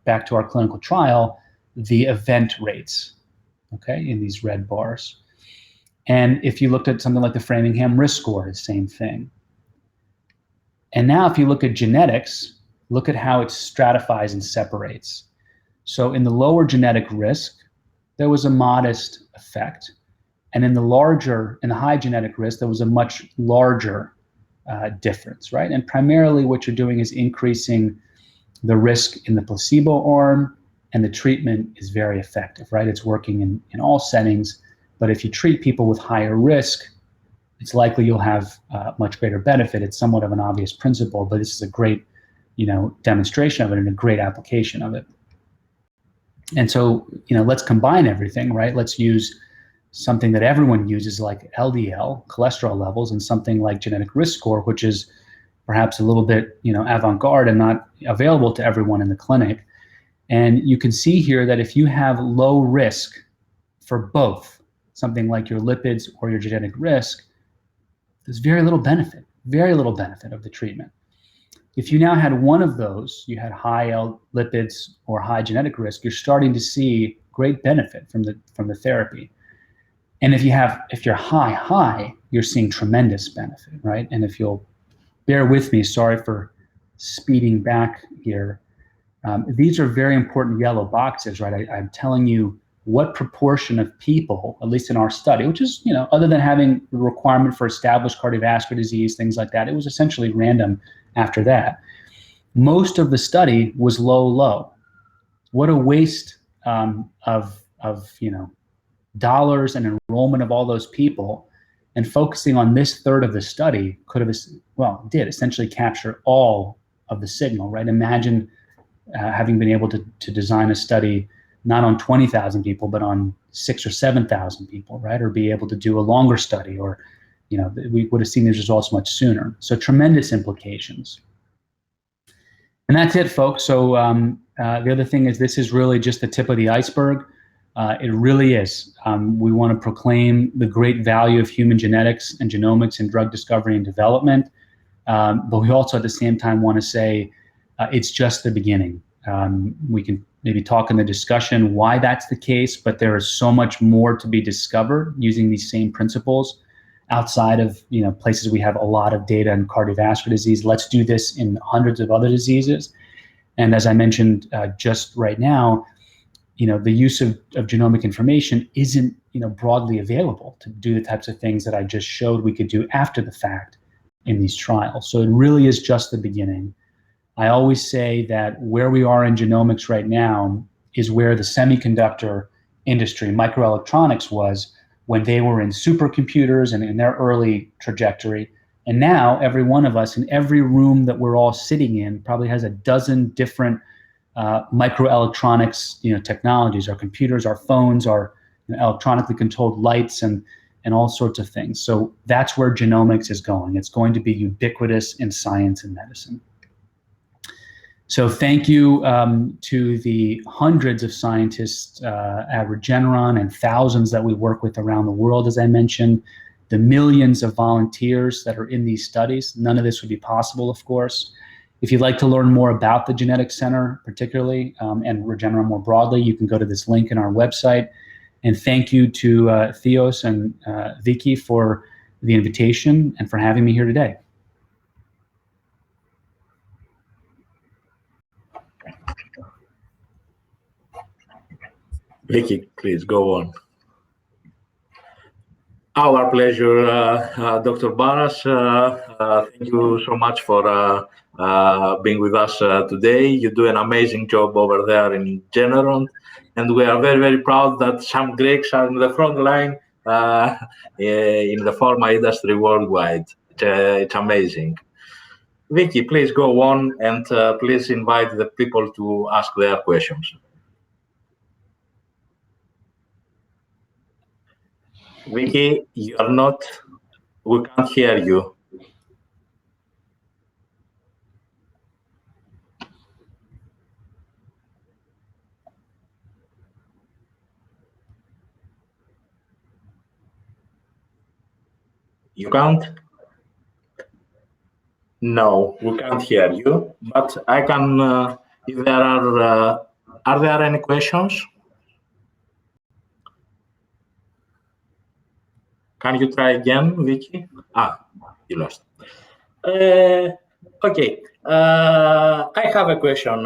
C: back to our clinical trial, the event rates, okay, in these red bars. And if you looked at something like the Framingham risk score, the same thing. And now if you look at genetics, look at how it stratifies and separates. So in the lower genetic risk, there was a modest effect. And in the high genetic risk, there was a much larger difference, right? And primarily what you're doing is increasing the risk in the placebo arm, and the treatment is very effective, right? It's working in all settings. But if you treat people with higher risk, it's likely you'll have much greater benefit. It's somewhat of an obvious principle, but this is a great, demonstration of it and a great application of it. And so, let's combine everything, right? Let's use something that everyone uses, like LDL, cholesterol levels, and something like genetic risk score, which is perhaps a little bit, avant-garde and not available to everyone in the clinic. And you can see here that if you have low risk for both, something like your lipids or your genetic risk, there's very little benefit of the treatment. If you now had one of those, you had high lipids or high genetic risk, you're starting to see great benefit from the therapy. And if you're high, you're seeing tremendous benefit, right? And if you'll bear with me, sorry for speeding back here. These are very important yellow boxes, right? I'm telling you what proportion of people, at least in our study, which is, other than having the requirement for established cardiovascular disease, things like that, it was essentially random after that. Most of the study was low. What a waste of dollars and enrollment of all those people And focusing on this third of the study did essentially capture all of the signal, right? Imagine having been able to design a study not on 20,000 people, but on 6,000 or 7,000 people, right? Or be able to do a longer study, or, we would have seen these results much sooner. So tremendous implications. And that's it, folks. So the other thing is, this is really just the tip of the iceberg. It really is. We want to proclaim the great value of human genetics and genomics in drug discovery and development. But we also at the same time want to say it's just the beginning. We can maybe talk in the discussion why that's the case, but there is so much more to be discovered using these same principles outside of places we have a lot of data in cardiovascular disease. Let's do this in hundreds of other diseases. And as I mentioned just right now, the use of genomic information isn't broadly available to do the types of things that I just showed we could do after the fact in these trials. So it really is just the beginning. I always say that where we are in genomics right now is where the semiconductor industry, microelectronics, was when they were in supercomputers and in their early trajectory. And now every one of us in every room that we're all sitting in probably has a dozen different microelectronics technologies, our computers, our phones, our electronically controlled lights, and all sorts of things. So that's where genomics is going. It's going to be ubiquitous in science and medicine. So thank you to the hundreds of scientists at Regeneron and thousands that we work with around the world, as I mentioned, the millions of volunteers that are in these studies. None of this would be possible, of course. If you'd like to learn more about the Genetics Center particularly, and Regeneron more broadly, you can go to this link in our website. And thank you to Theos and Vicky for the invitation and for having me here today.
A: Vicky, please go on. Our pleasure, Dr. Baras. Thank you so much for being with us today. You do an amazing job over there in Regeneron, and we are very, very proud that some Greeks are in the front line in the pharma industry worldwide. It's amazing. Vicky, please go on, and please invite the people to ask their questions. Vicky, you are not, we can't hear you. You can't? No, we can't hear you, but I can, if there are there any questions? Can you try again, Vicky? You lost. Okay, I have a question,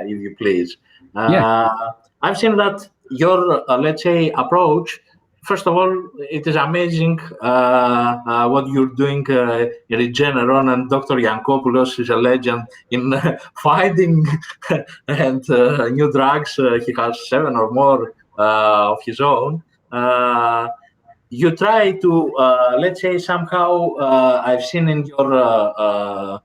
A: if you please. I've seen that your, let's say, approach, first of all, it is amazing what you're doing in Regeneron, and Dr. Yankopoulos is a legend in finding and new drugs. He has 7 or more of his own. You try to, let's say, somehow, I've seen in your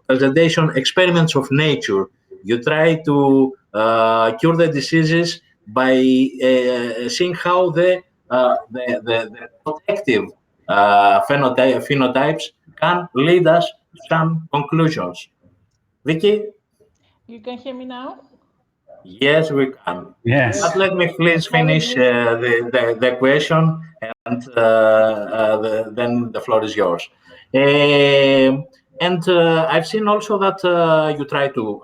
A: presentation, experiments of nature. You try to cure the diseases by seeing how the protective phenotypes can lead us to some conclusions. Vicky?
B: You can hear me now?
A: Yes, we can.
C: Yes.
A: But let me please finish the question, and then the floor is yours. And I've seen also that you try to,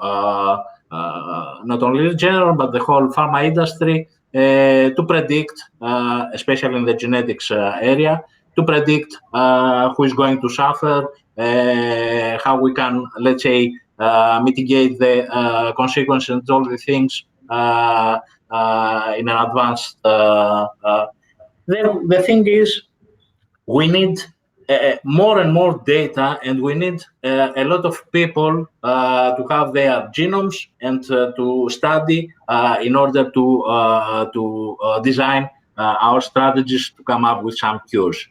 A: not only Regeneron, but the whole pharma industry, to predict, especially in the genetics area, to predict who is going to suffer, how we can, let's say, mitigate the consequences and all the things in an advanced. The thing is, we need more and more data, and we need a lot of people to have their genomes and to study in order to design our strategies to come up with some cures.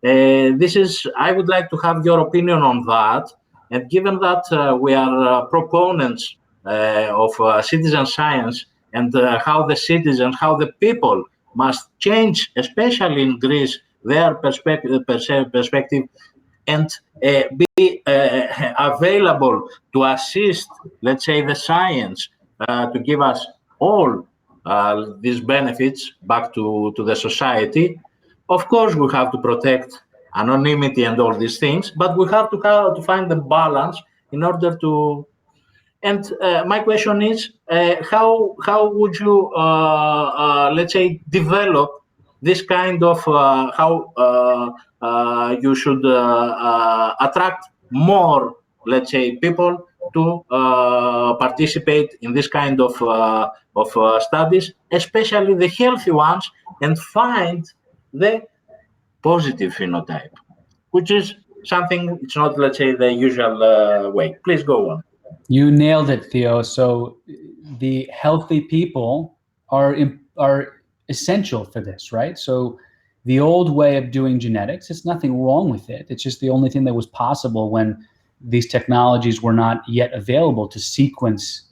A: I would like to have your opinion on that. And given that we are proponents of citizen science and how the people must change, especially in Greece, their perspective and be available to assist, let's say, the science to give us all these benefits back to the society. Of course, we have to protect anonymity and all these things, but we have to find the balance in order to. And my question is, how would you, let's say, develop this kind of how you should attract more, let's say, people to participate in this kind of studies, especially the healthy ones, and find the positive phenotype, which is something, it's not, let's say, the usual way. Please go on.
C: You nailed it, Theo. So the healthy people are essential for this, right? So the old way of doing genetics, there's nothing wrong with it. It's just the only thing that was possible when these technologies were not yet available to sequence,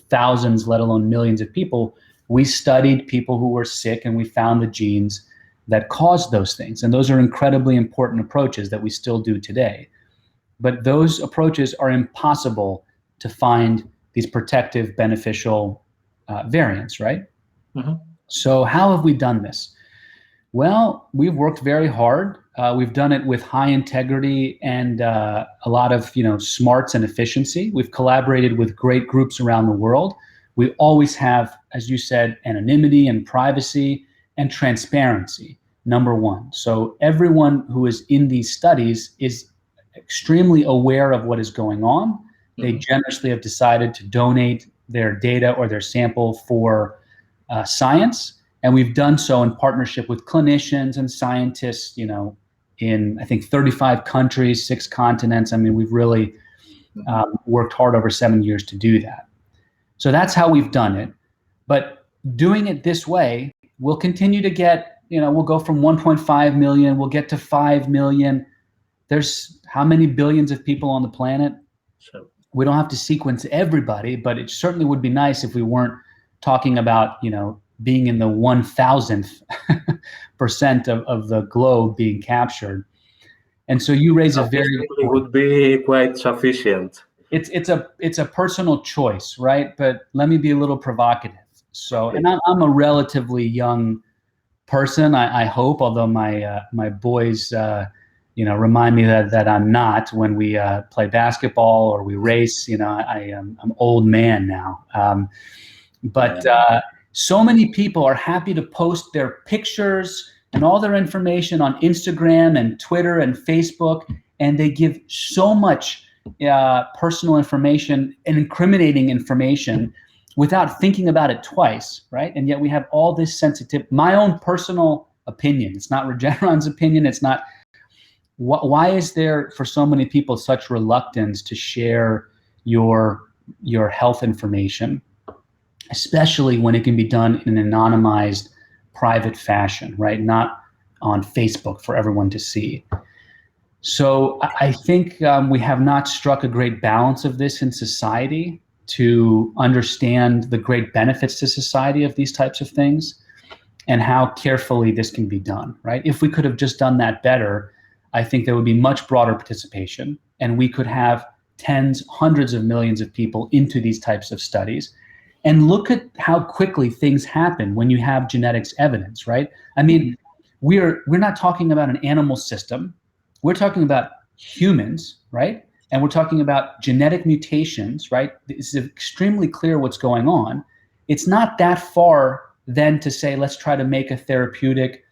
C: thousands, let alone millions of people. We studied people who were sick and we found the genes that caused those things. And those are incredibly important approaches that we still do today. But those approaches are impossible to find these protective, beneficial variants, right? Mm-hmm. So how have we done this? Well, we've worked very hard. We've done it with high integrity and a lot of smarts and efficiency. We've collaborated with great groups around the world. We always have, as you said, anonymity and privacy and transparency, number one. So everyone who is in these studies is extremely aware of what is going on. They generously have decided to donate their data or their sample for science. And we've done so in partnership with clinicians and scientists, in, I think, 35 countries, 6 continents. I mean, we've really worked hard over 7 years to do that. So that's how we've done it. But doing it this way, we'll continue to get, we'll go from 1.5 million, we'll get to 5 million. There's how many billions of people on the planet? Sure. We don't have to sequence everybody, but it certainly would be nice if we weren't talking about, being in the 1,000th % of the globe being captured. And so you raise a very
A: it would be quite sufficient.
C: It's a personal choice, right? But let me be a little provocative. So, and I'm a relatively young person, I hope, although my boys remind me that I'm not when we play basketball or we race. I'm old man now. But so many people are happy to post their pictures and all their information on Instagram and Twitter and Facebook, and they give so much personal information and incriminating information without thinking about it twice, right? And yet we have all this sensitivity. My own personal opinion, it's not Regeneron's opinion, it's not. Why is there for so many people such reluctance to share your health information, especially when it can be done in an anonymized, private fashion, right? Not on Facebook for everyone to see. So I think we have not struck a great balance of this in society to understand the great benefits to society of these types of things and how carefully this can be done, right? If we could have just done that better, I think there would be much broader participation and we could have tens, hundreds of millions of people into these types of studies. And look at how quickly things happen when you have genetics evidence, right? I mean, we're not talking about an animal system. We're talking about humans, right? And we're talking about genetic mutations, right? It's extremely clear what's going on. It's not that far then to say, let's try to make a therapeutic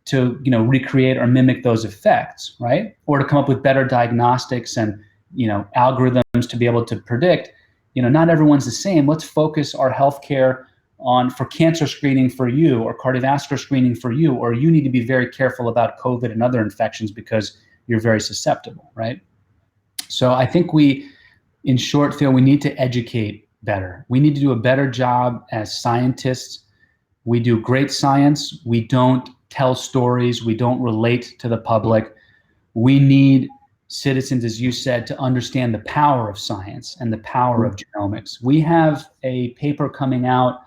C: to, recreate or mimic those effects, right? Or to come up with better diagnostics and, algorithms to be able to predict. Not everyone's the same. Let's focus our healthcare for cancer screening for you or cardiovascular screening for you, or you need to be very careful about COVID and other infections because you're very susceptible, right? So I think in short, Theo, we need to educate better. We need to do a better job as scientists We do great science. We don't tell stories. We don't relate to the public. We need citizens, as you said, to understand the power of science and the power of genomics. We have a paper coming out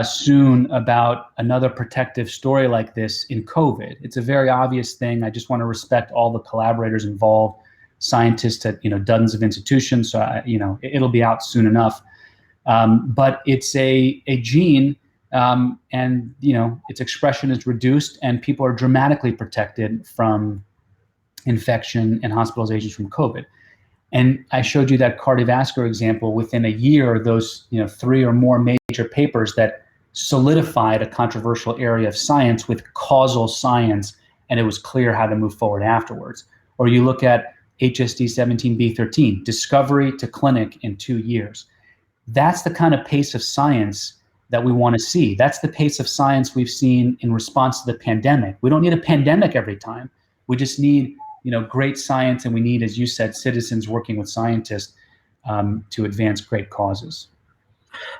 C: soon about another protective story like this in COVID. It's a very obvious thing. I just want to respect all the collaborators involved, scientists at dozens of institutions. So it'll be out soon enough. But it's a gene, and its expression is reduced, and people are dramatically protected from infection and hospitalizations from COVID. And I showed you that cardiovascular example. Within a year, those 3 or more major papers that solidified a controversial area of science with causal science, and it was clear how to move forward afterwards. Or you look at HSD17B13, discovery to clinic in 2 years. That's the kind of pace of science that we want to see. That's the pace of science we've seen in response to the pandemic. We don't need a pandemic every time. We just need great science, and we need, as you said, citizens working with scientists to advance great causes.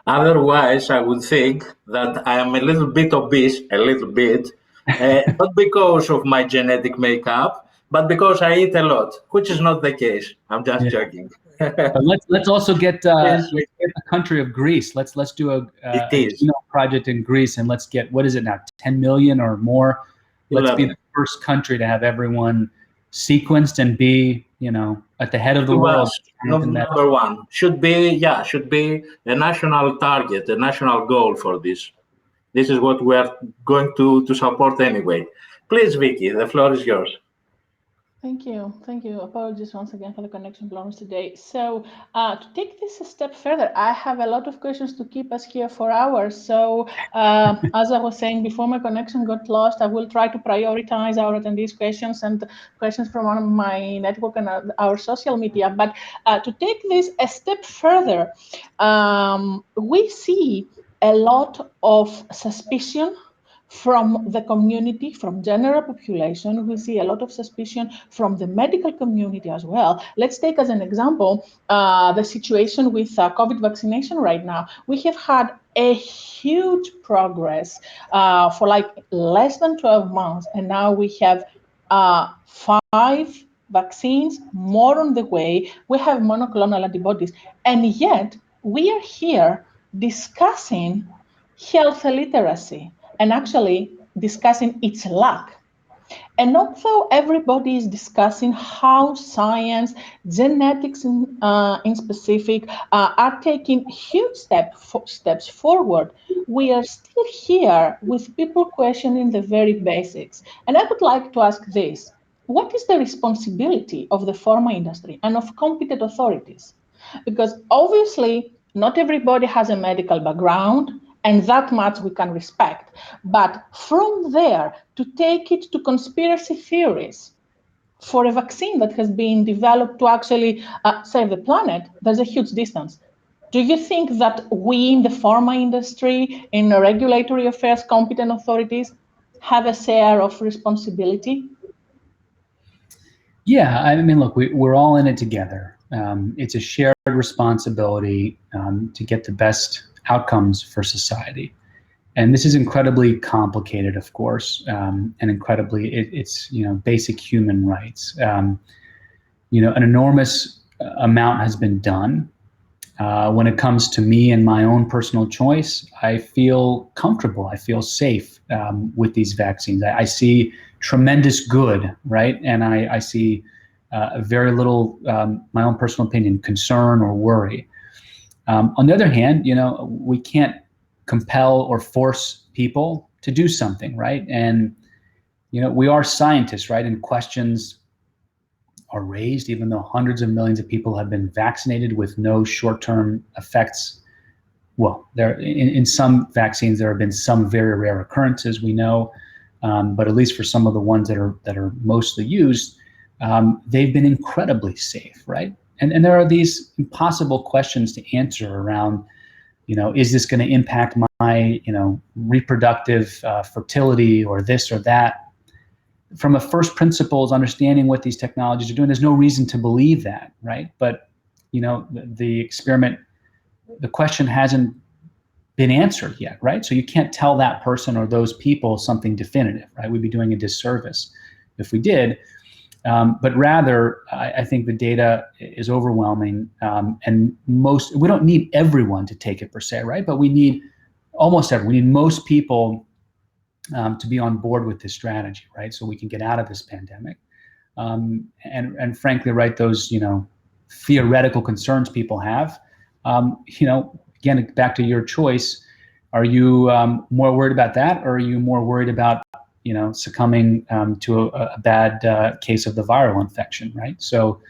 A: Otherwise, I would think that I am a little bit obese, not because of my genetic makeup, but because I eat a lot, which is not the case. I'm just joking.
C: But let's also get a country of Greece. Let's do a genome project in Greece, and let's get, what is it now, 10 million or more? Let's be the first country to have everyone sequenced and be at the head of the world.
A: Number one should be a national target, a national goal for this. This is what we are going to support anyway. Please, Vicky, the floor is yours.
B: Thank you. Apologies once again for the connection problems today. So to take this a step further, I have a lot of questions to keep us here for hours. So as I was saying before my connection got lost, I will try to prioritize our attendees' questions and questions from one of my network and our social media. But to take this a step further, we see a lot of suspicion from the community, from general population. We see a lot of suspicion from the medical community as well. Let's take as an example the situation with COVID vaccination right now. We have had a huge progress for like less than 12 months, and now we have 5 vaccines, more on the way. We have monoclonal antibodies, and yet we are here discussing health literacy and actually discussing its lack. And although everybody is discussing how science, genetics in specific, are taking huge steps forward, we are still here with people questioning the very basics. And I would like to ask this: what is the responsibility of the pharma industry and of competent authorities? Because obviously, not everybody has a medical background, and that much we can respect. But from there, to take it to conspiracy theories for a vaccine that has been developed to actually save the planet, there's a huge distance. Do you think that we in the pharma industry, in regulatory affairs, competent authorities, have a share of responsibility?
C: Yeah, I mean, look, we're all in it together. It's a shared responsibility to get the best outcomes for society. And this is incredibly complicated, of course, and incredibly, it's basic human rights. An enormous amount has been done. When it comes to me and my own personal choice, I feel comfortable, I feel safe with these vaccines. I see tremendous good, right? And I see very little, my own personal opinion, concern or worry. On the other hand, we can't compel or force people to do something, right? And, we are scientists, right? And questions are raised, even though hundreds of millions of people have been vaccinated with no short-term effects. Well, in some vaccines, there have been some very rare occurrences, we know, but at least for some of the ones that are mostly used, they've been incredibly safe, right? And there are these impossible questions to answer around, is this going to impact my, reproductive fertility or this or that? From a first principles, understanding what these technologies are doing, there's no reason to believe that, right? But, the experiment, the question hasn't been answered yet, right? So you can't tell that person or those people something definitive, right? We'd be doing a disservice if we did. But rather, I think the data is overwhelming, and we don't need everyone to take it per se, right? But we need almost everyone. We need most people to be on board with this strategy, right? So we can get out of this pandemic. And frankly, right, those, theoretical concerns people have, again, back to your choice, are you more worried about that, or are you more worried about succumbing to a bad case of the viral infection, right? So,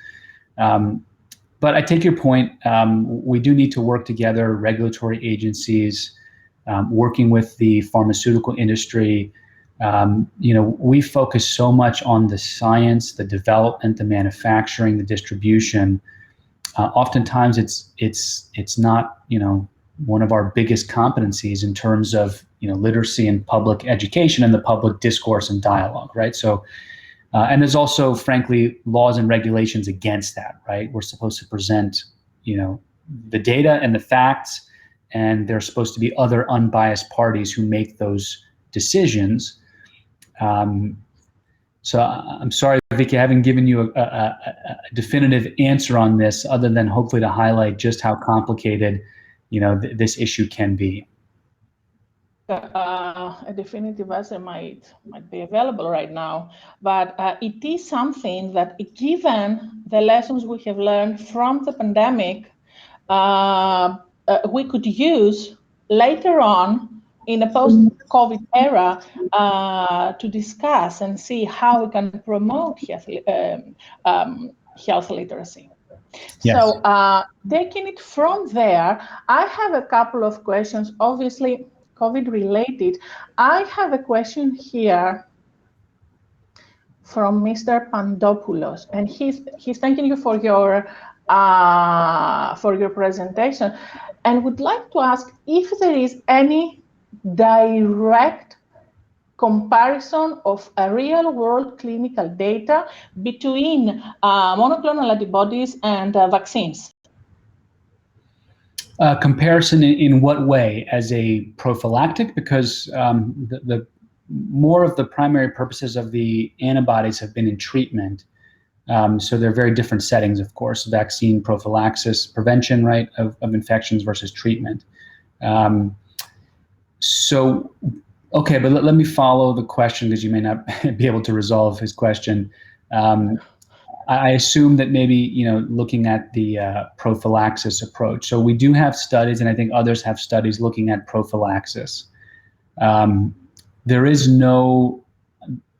C: but I take your point. We do need to work together, regulatory agencies, working with the pharmaceutical industry. We focus so much on the science, the development, the manufacturing, the distribution. Oftentimes, it's not one of our biggest competencies in terms of literacy and public education and the public discourse and dialogue, right? So, and there's also, frankly, laws and regulations against that, right? We're supposed to present, the data and the facts, and there's supposed to be other unbiased parties who make those decisions. So I'm sorry, Vicky, I haven't given you a definitive answer on this, other than hopefully to highlight just how complicated this issue can be.
B: A definitive answer might be available right now, but it is something that, given the lessons we have learned from the pandemic, we could use later on in a post-COVID era to discuss and see how we can promote health literacy. Yes. So taking it from there, I have a couple of questions, obviously COVID related. I have a question here from Mr. Pandopoulos, and he's thanking you for your presentation, and would like to ask if there is any direct comparison of a real-world clinical data between monoclonal antibodies and vaccines.
C: Comparison in what way? As a prophylactic? Because the more of the primary purposes of the antibodies have been in treatment. So they're very different settings, of course. Vaccine prophylaxis, prevention, right, of infections versus treatment. Okay, but let me follow the question, because you may not be able to resolve his question. I assume that maybe, looking at the prophylaxis approach. So we do have studies, and I think others have studies looking at prophylaxis. There is no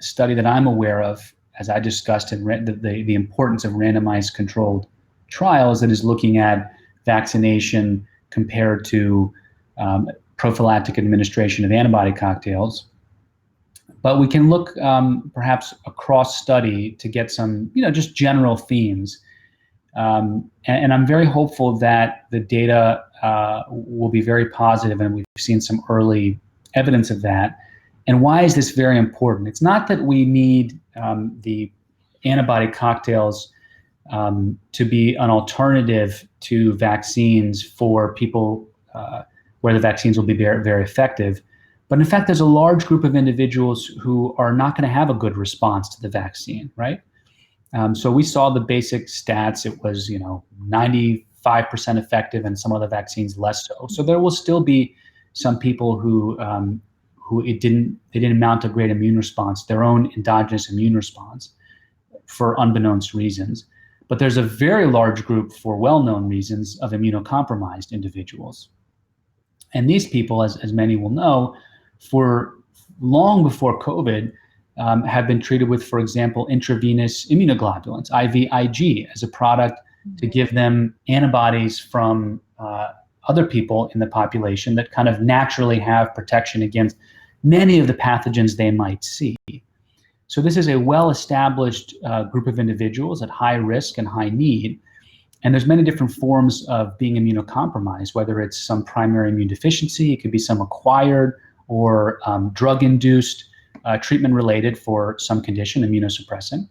C: study that I'm aware of, as I discussed, in the importance of randomized controlled trials, that is looking at vaccination compared to prophylactic administration of antibody cocktails. But we can look perhaps across study to get some, just general themes. And I'm very hopeful that the data will be very positive, and we've seen some early evidence of that. And why is this very important? It's not that we need the antibody cocktails to be an alternative to vaccines for people where the vaccines will be very, very effective. But in fact, there's a large group of individuals who are not going to have a good response to the vaccine, right? So we saw the basic stats. It was, 95% effective, and some of the vaccines less so. So there will still be some people who they didn't mount a great immune response, their own endogenous immune response, for unbeknownst reasons. But there's a very large group, for well-known reasons, of immunocompromised individuals. And these people, as many will know, for long before COVID, have been treated with, for example, intravenous immunoglobulins, IVIG, as a product to give them antibodies from other people in the population that kind of naturally have protection against many of the pathogens they might see. So this is a well-established group of individuals at high risk and high need. And there's many different forms of being immunocompromised, whether it's some primary immune deficiency, it could be some acquired or drug-induced treatment-related for some condition, immunosuppressant.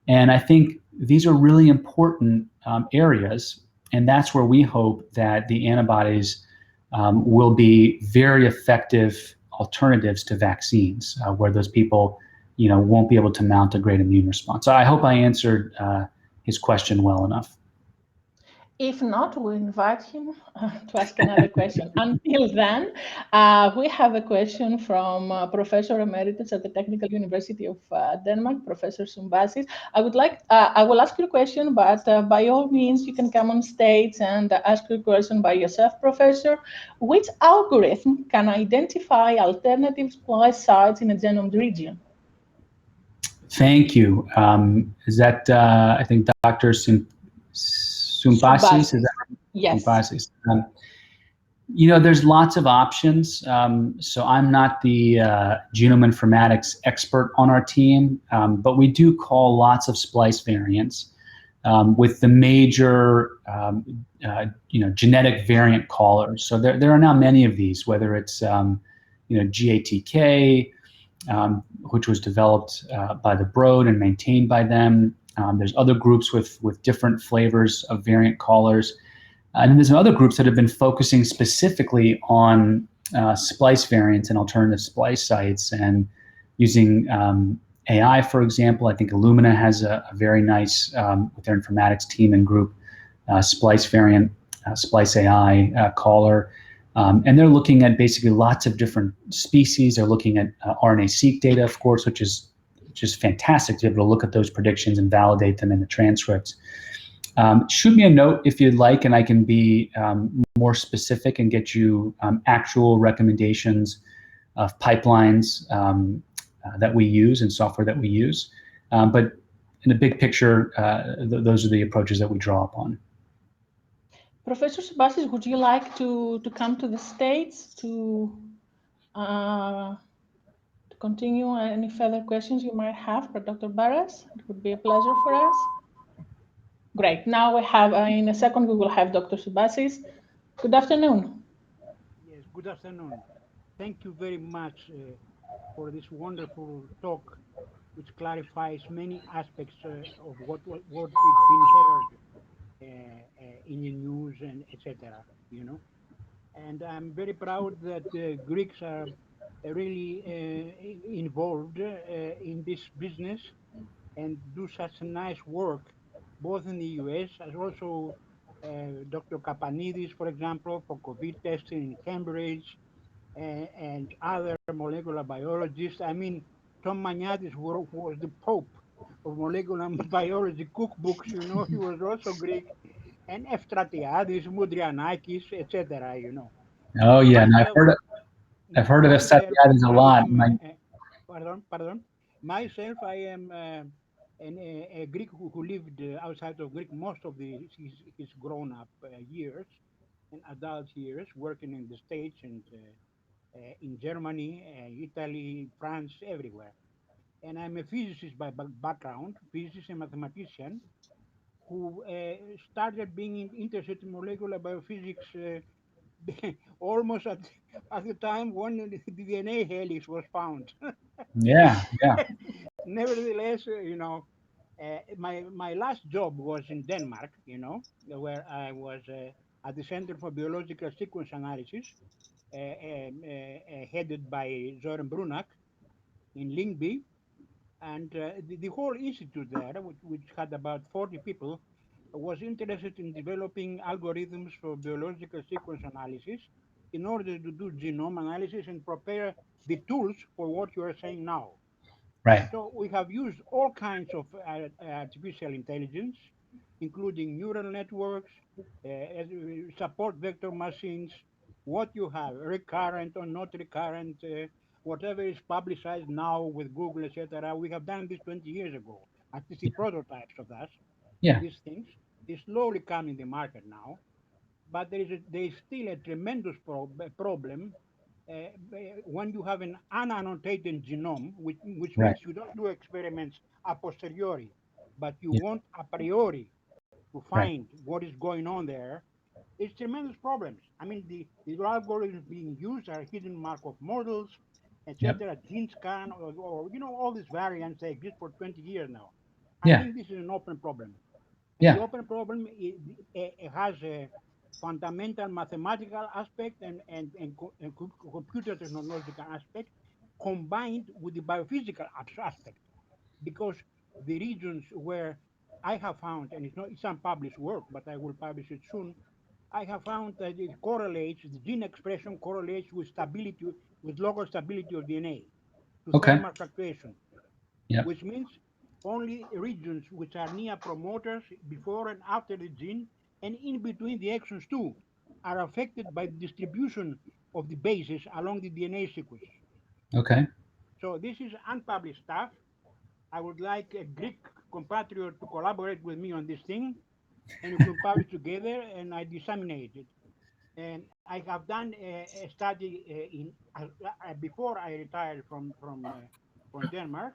C: And I think these are really important areas, and that's where we hope that the antibodies will be very effective alternatives to vaccines, where those people, won't be able to mount a great immune response. So I hope I answered his question well enough.
B: If not, we'll invite him to ask another question. Until then, we have a question from Professor Emeritus at the Technical University of Denmark, Professor Sumbasis. I will ask you a question, but by all means, you can come on stage and ask your question by yourself, Professor. Which algorithm can identify alternative splice sites in a genome region?
C: Thank you. Is that, I think, Dr. Sumbasis? Is that right?
B: Yes.
C: Sumbasis. There's lots of options. So I'm not the genome informatics expert on our team, but we do call lots of splice variants with the major, genetic variant callers. So there are now many of these, whether it's, GATK, which was developed by the Broad and maintained by them. There's other groups with different flavors of variant callers. And then there's other groups that have been focusing specifically on splice variants and alternative splice sites and using AI, for example. I think Illumina has a very nice, with their informatics team and group, splice variant, splice AI caller. And they're looking at basically lots of different species. They're looking at RNA-seq data, of course, which is just fantastic to be able to look at those predictions and validate them in the transcripts. Shoot me a note if you'd like, and I can be more specific and get you actual recommendations of pipelines that we use and software that we use. But in the big picture, those are the approaches that we draw upon.
B: Professor Sumbasis, would you like to come to the States to continue any further questions you might have for Dr. Baras? It would be a pleasure for us. Great. Now we have, in a second, we will have Dr. Sumbasis. Good afternoon.
D: Yes, good afternoon. Thank you very much for this wonderful talk, which clarifies many aspects of what is being heard in the news and etc. And I'm very proud that Greeks are really involved in this business and do such nice work, both in the US as also Dr. Kapanidis, for example, for COVID testing in Cambridge, and other molecular biologists. I mean, Tom Maniatis was the Pope of molecular biology cookbooks, he was also Greek, and Efstratiadis, Mudrianakis, etc.
C: Oh yeah, and
D: Myself,
C: I've heard of Efstratiadis a lot.
D: Pardon. Myself, I am a Greek who lived outside of Greek most of his grown-up years and adult years, working in the States and in Germany, Italy, France, everywhere. And I'm a physicist by background, physicist and mathematician, who started being interested in molecular biophysics almost at the time when the DNA helix was found.
C: Yeah.
D: Nevertheless, my last job was in Denmark, where I was at the Center for Biological Sequence Analysis, headed by Søren Brunak in Lyngby. And the whole institute there, which had about 40 people, was interested in developing algorithms for biological sequence analysis in order to do genome analysis and prepare the tools for what you are saying now.
C: Right.
D: So we have used all kinds of artificial intelligence, including neural networks, support vector machines, what you have, recurrent or not recurrent, whatever is publicized now with Google, etc. We have done this 20 years ago. At least the prototypes of that, these things, they slowly come in the market now. But there is still a tremendous problem when you have an unannotated genome, which means you don't do experiments a posteriori, but you want a priori to find what is going on there. It's tremendous problems. I mean, the algorithms being used are hidden Markov models, etc., gene scan, or all these variants that exist for 20 years now. I think this is an open problem. And the open problem it has fundamental mathematical aspect and computer technological aspect combined with the biophysical aspect. Because the regions where I have found, and it's unpublished work, but I will publish it soon, I have found that it correlates, the gene expression correlates with stability, with local stability of DNA to thermal fluctuation, which means only regions which are near promoters before and after the gene and in between the exons too are affected by the distribution of the bases along the DNA sequence.
C: Okay.
D: So this is unpublished stuff. I would like a Greek compatriot to collaborate with me on this thing, and we can publish together, and I disseminate it. And I have done a study before I retired from Denmark.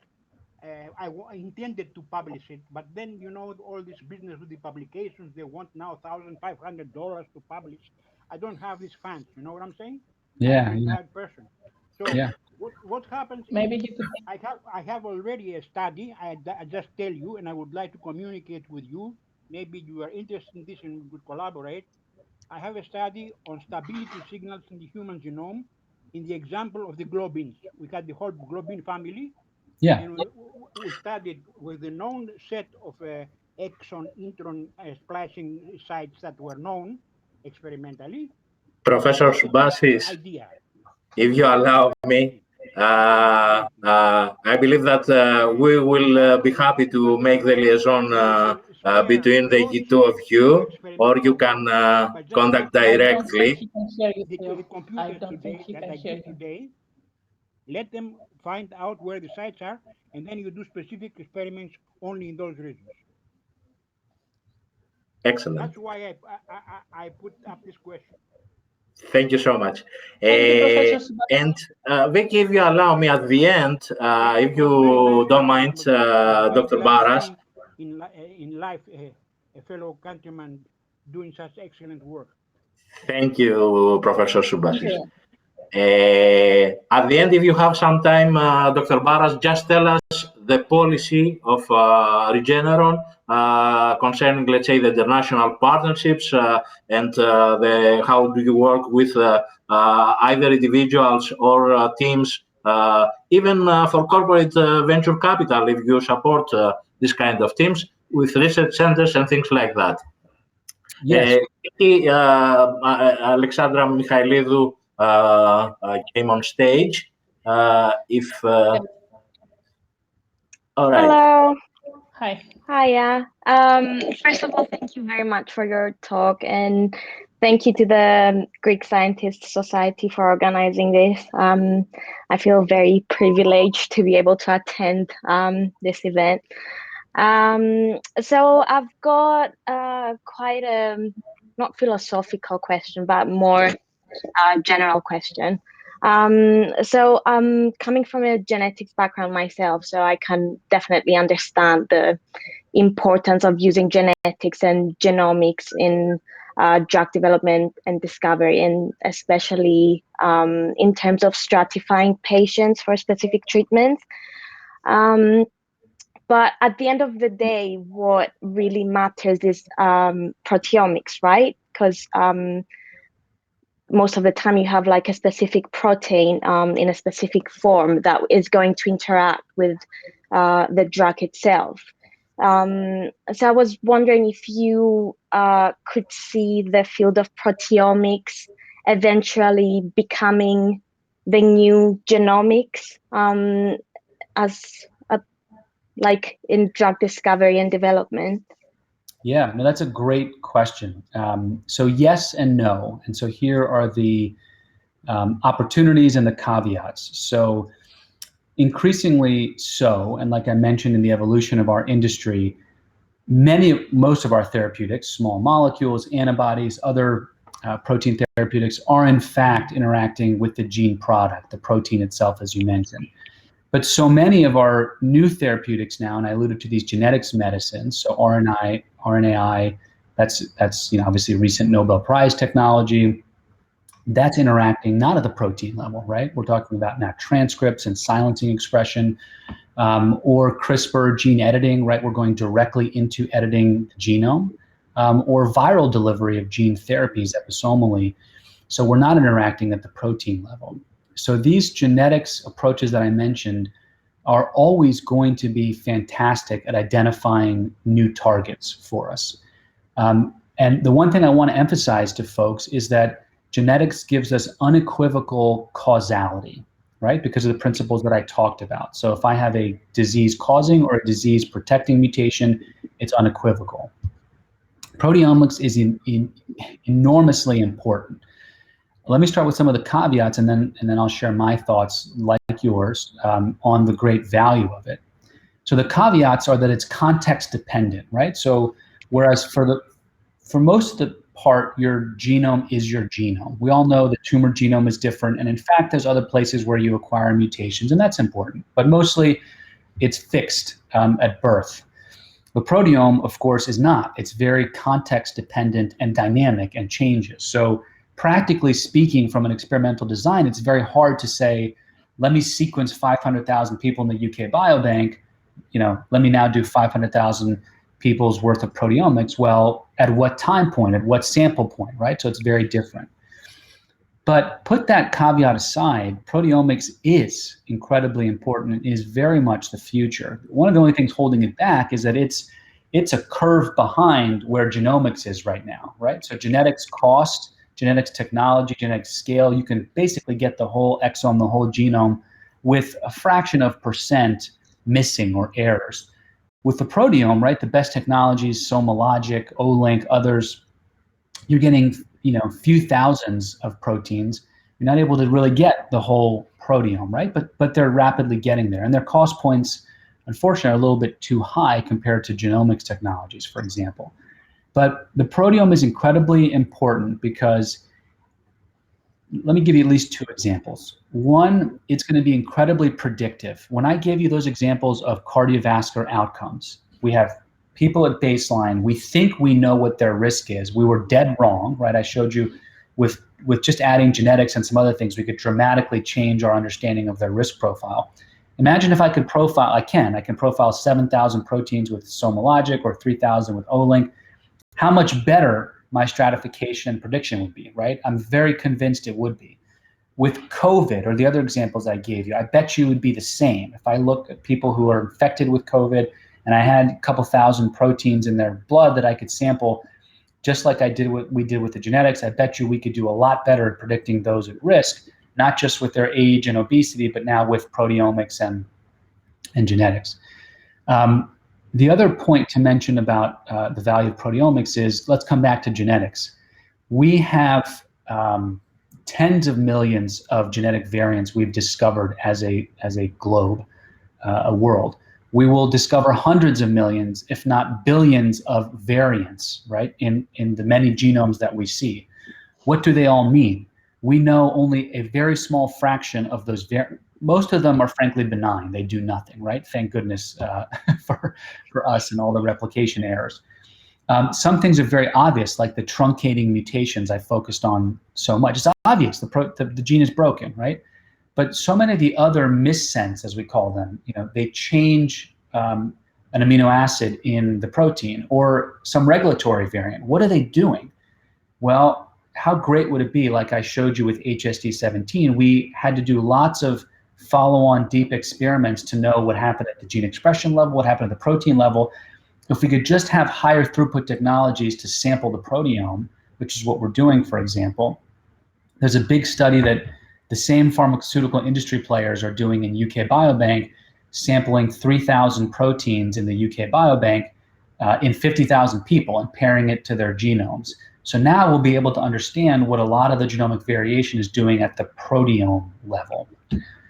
D: I intended to publish it, but then all this business with the publications, they want now $1,500 to publish. I don't have these funds. You know what I'm saying?
C: Yeah.
D: I'm a retired person. So
C: yeah.
D: what happens?
B: Maybe you could.
D: I have already a study. I just tell you, and I would like to communicate with you. Maybe you are interested in this and we could collaborate. I have a study on stability signals in the human genome in the example of the globins. We had the whole globin family, and we studied with the known set of exon intron splicing sites that were known experimentally.
A: Professor Subasis, if you allow me, I believe that we will be happy to make the liaison between the two of you, or you can contact directly.
D: The computers today that I give today, let them find out where the sites are, and then you do specific experiments only in those regions.
A: Excellent.
D: That's why I put up this question.
A: Thank you so much.
B: And
A: Vicky, if you allow me at the end, if you don't mind, Dr. Baras.
D: In life, a fellow countryman doing such excellent work.
A: Thank you, Professor Subasis. At the end, if you have some time, Dr. Baras, just tell us the policy of Regeneron concerning, let's say, the international partnerships and how do you work with either individuals or teams, even for corporate venture capital, if you support this kind of teams with research centers and things like that.
C: Yes.
A: Alexandra Michailidou came on stage. All right.
E: Hello.
B: Hi.
E: Hiya. First of all, thank you very much for your talk, and thank you to the Greek Scientists Society for organizing this. I feel very privileged to be able to attend this event. So I've got quite a not philosophical question, but more general question. So I'm coming from a genetics background myself, so I can definitely understand the importance of using genetics and genomics in drug development and discovery, and especially in terms of stratifying patients for specific treatments. But at the end of the day, what really matters is proteomics, right? Because most of the time you have like a specific protein in a specific form that is going to interact with the drug itself. So I was wondering if you could see the field of proteomics eventually becoming the new genomics as like in drug discovery and development.
C: Yeah, no, that's a great question. So yes and no. And so here are the opportunities and the caveats. So increasingly so, and like I mentioned in the evolution of our industry, most of our therapeutics, small molecules, antibodies, other protein therapeutics are in fact interacting with the gene product, the protein itself, as you mentioned. But so many of our new therapeutics now, and I alluded to these genetics medicines, so RNAi, that's obviously recent Nobel Prize technology, that's interacting not at the protein level, right? We're talking about now transcripts and silencing expression, or CRISPR gene editing, right? We're going directly into editing the genome. or viral delivery of gene therapies episomally. So we're not interacting at the protein level. So these genetics approaches that I mentioned are always going to be fantastic at identifying new targets for us. And the one thing I want to emphasize to folks is that genetics gives us unequivocal causality, right? Because of the principles that I talked about. So if I have a disease causing or a disease protecting mutation, it's unequivocal. Proteomics is enormously important. Let me start with some of the caveats, and then I'll share my thoughts, like yours, on the great value of it. So the caveats are that it's context dependent, right? So whereas for most of the part, your genome is your genome. We all know the tumor genome is different, and in fact, there's other places where you acquire mutations, and that's important. But mostly, it's fixed at birth. The proteome, of course, is not. It's very context dependent and dynamic and changes. So practically speaking, from an experimental design, it's very hard to say, let me sequence 500,000 people in the UK Biobank, let me now do 500,000 people's worth of proteomics. Well, at what time point, at what sample point, right? So it's very different. But put that caveat aside, proteomics is incredibly important and is very much the future. One of the only things holding it back is that it's a curve behind where genomics is right now, right? So genetics cost, genetics technology, genetics scale, you can basically get the whole exome, the whole genome with a fraction of % missing or errors. With the proteome, right, the best technologies, SomaLogic, Olink, others, you're getting few thousands of proteins. You're not able to really get the whole proteome, right? But they're rapidly getting there, and their cost points, unfortunately, are a little bit too high compared to genomics technologies, for example. But the proteome is incredibly important because, let me give you at least two examples. One, it's going to be incredibly predictive. When I gave you those examples of cardiovascular outcomes, we have people at baseline, we think we know what their risk is. We were dead wrong, right? I showed you with just adding genetics and some other things, we could dramatically change our understanding of their risk profile. Imagine if I could profile, I can profile 7,000 proteins with SomaLogic or 3,000 with Olink. How much better my stratification and prediction would be, right? I'm very convinced it would be. With COVID or the other examples I gave you, I bet you it would be the same. If I look at people who are infected with COVID and I had a couple thousand proteins in their blood that I could sample, just like we did with the genetics, I bet you we could do a lot better at predicting those at risk, not just with their age and obesity, but now with proteomics and genetics. The other point to mention about the value of proteomics is, let's come back to genetics. We have tens of millions of genetic variants we've discovered as a globe, a world. We will discover hundreds of millions, if not billions, of variants, right, in the many genomes that we see. What do they all mean? We know only a very small fraction of those variants. Most of them are frankly benign. They do nothing, right? Thank goodness for us and all the replication errors. Some things are very obvious, like the truncating mutations I focused on so much. It's obvious, the gene is broken, right? But so many of the other missense, as we call them, they change an amino acid in the protein or some regulatory variant. What are they doing? Well, how great would it be, like I showed you with HSD17, we had to do lots of follow-on deep experiments to know what happened at the gene expression level, what happened at the protein level. If we could just have higher throughput technologies to sample the proteome, which is what we're doing, for example, there's a big study that the same pharmaceutical industry players are doing in UK Biobank, sampling 3,000 proteins in the UK Biobank in 50,000 people and pairing it to their genomes. So now we'll be able to understand what a lot of the genomic variation is doing at the proteome level.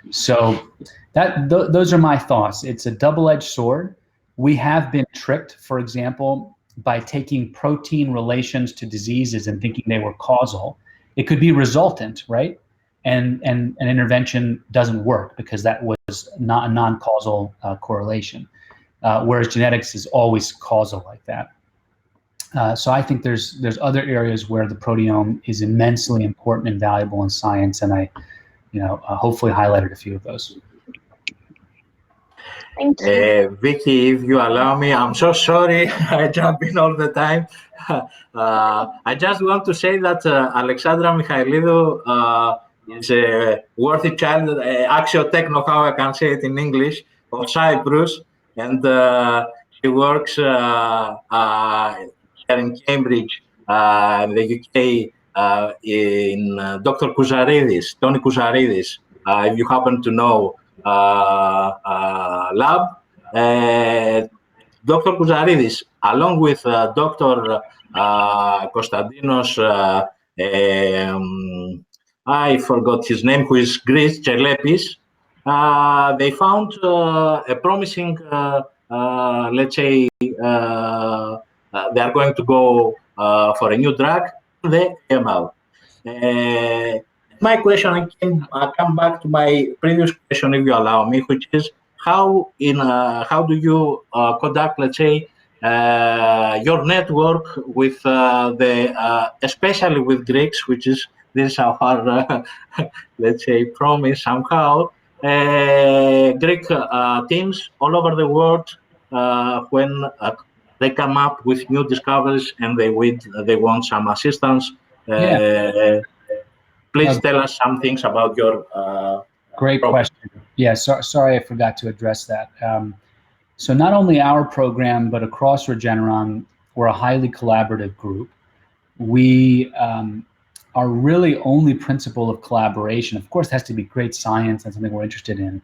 C: So those are my thoughts. It's a double-edged sword. We have been tricked, for example, by taking protein relations to diseases and thinking they were causal. It could be resultant, right? And an intervention doesn't work because that was not a non-causal correlation, whereas genetics is always causal like that. So I think there's other areas where the proteome is immensely important and valuable in science, and I hopefully highlighted a few of those.
E: Thank you.
A: Vicky, if you allow me, I'm so sorry. I jump in all the time. I just want to say that Alexandra Michailidou is a worthy child, Axiotechno, how I can say it in English, of Cyprus, and she works here in Cambridge, in the UK, in Dr. Kouzaridis, Tony Kouzaridis, if you happen to know, lab. Dr. Kouzaridis, along with Dr. Konstantinos, I forgot his name, who is Greece, Chelepis, they found a promising, let's say, they are going to go for a new drug, the AML. My question, I come back to my previous question, if you allow me, which is how do you conduct, let's say, your network with especially with Greeks, which is this our let's say promise somehow, Greek teams all over the world when they come up with new discoveries and they want some assistance. Please tell us some things about your
C: great question. Yeah, sorry I forgot to address that. So not only our program, but across Regeneron, we're a highly collaborative group. We our really only principle of collaboration, of course, it has to be great science and something we're interested in,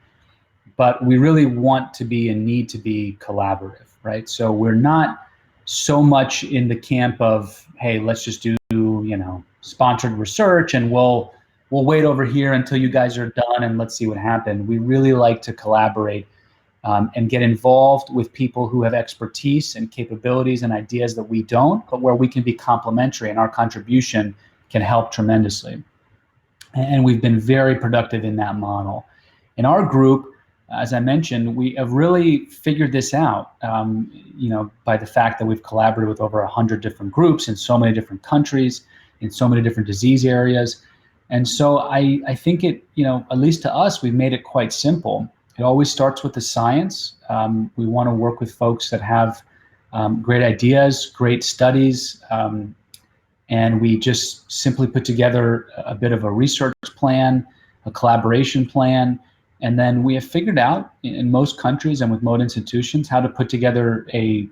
C: but we really want to be and need to be collaborative, right? So we're not so much in the camp of, hey, let's just do, you know, sponsored research and we'll wait over here until you guys are done and let's see what happens. We really like to collaborate and get involved with people who have expertise and capabilities and ideas that we don't, but where we can be complementary and our contribution can help tremendously. And we've been very productive in that model. In our group, as I mentioned, we have really figured this out, you know, by the fact that we've collaborated with over 100 different groups in so many different countries, in so many different disease areas. And so I think it, you know, at least to us, we've made it quite simple. It always starts with the science. We want to work with folks that have great ideas, great studies, and we just simply put together a bit of a research plan, a collaboration plan, and then we have figured out in most countries and with most institutions how to put together a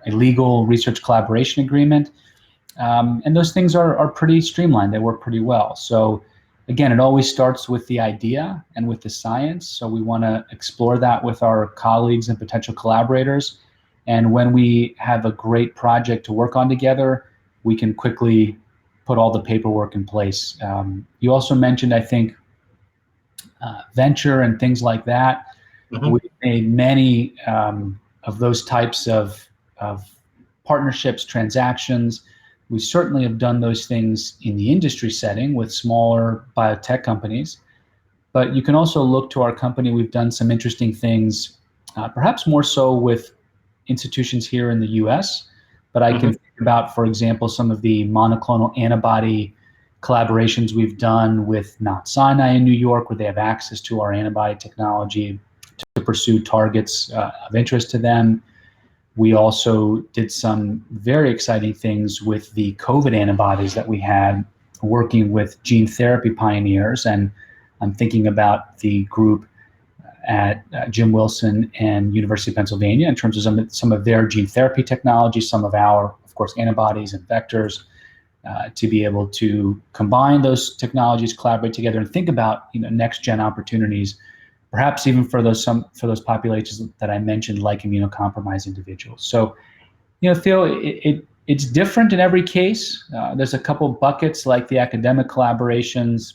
C: legal research collaboration agreement. And those things are pretty streamlined. They work pretty well. So again, it always starts with the idea and with the science. So we want to explore that with our colleagues and potential collaborators. And when we have a great project to work on together, we can quickly put all the paperwork in place. You also mentioned, I think, venture and things like that. Mm-hmm. We've made many of those types of partnerships, transactions. We certainly have done those things in the industry setting with smaller biotech companies, but you can also look to our company. We've done some interesting things, perhaps more so with institutions here in the US, but I can think about, for example, some of the monoclonal antibody collaborations we've done with Mount Sinai in New York, where they have access to our antibody technology to pursue targets of interest to them. We also did some very exciting things with the COVID antibodies that we had, working with gene therapy pioneers. And I'm thinking about the group at Jim Wilson and University of Pennsylvania in terms of some of their gene therapy technology, some of our, of course, antibodies and vectors, to be able to combine those technologies, collaborate together, and think about, you know, next gen opportunities, perhaps even for those populations that I mentioned, like immunocompromised individuals. So, you know, Theo, it's different in every case. There's a couple buckets like the academic collaborations,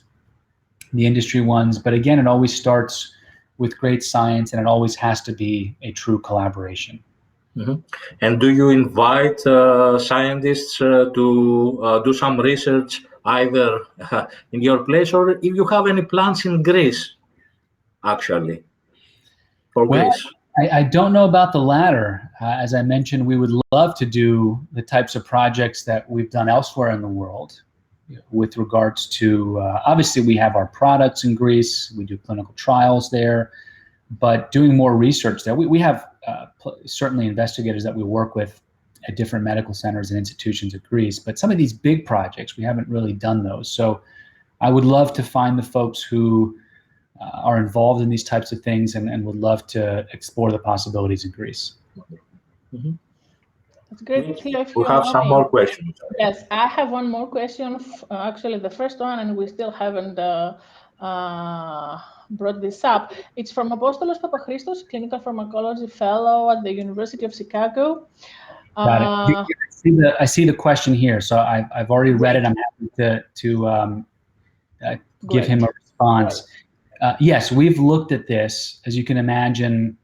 C: the industry ones, but again, it always starts with great science and it always has to be a true collaboration.
A: Mm-hmm. And do you invite scientists to do some research either in your place or if you have any plans in Greece? Actually, for Greece?
C: I don't know about the latter. As I mentioned, we would love to do the types of projects that we've done elsewhere in the world with regards to, obviously we have our products in Greece, we do clinical trials there, but doing more research there. We have certainly investigators that we work with at different medical centers and institutions of Greece, but some of these big projects, we haven't really done those. So I would love to find the folks who are involved in these types of things and would love to explore the possibilities in Greece.
A: Mm-hmm.
B: That's great. Theo,
A: We have some more questions.
B: Yes, I have one more question. Actually, the first one, and we still haven't brought this up. It's from Apostolos Papachristos, clinical pharmacology fellow at the University of Chicago.
C: Got it. I see the question here, so I've already read it. I'm happy to give him a response. Yes, we've looked at this. As you can imagine,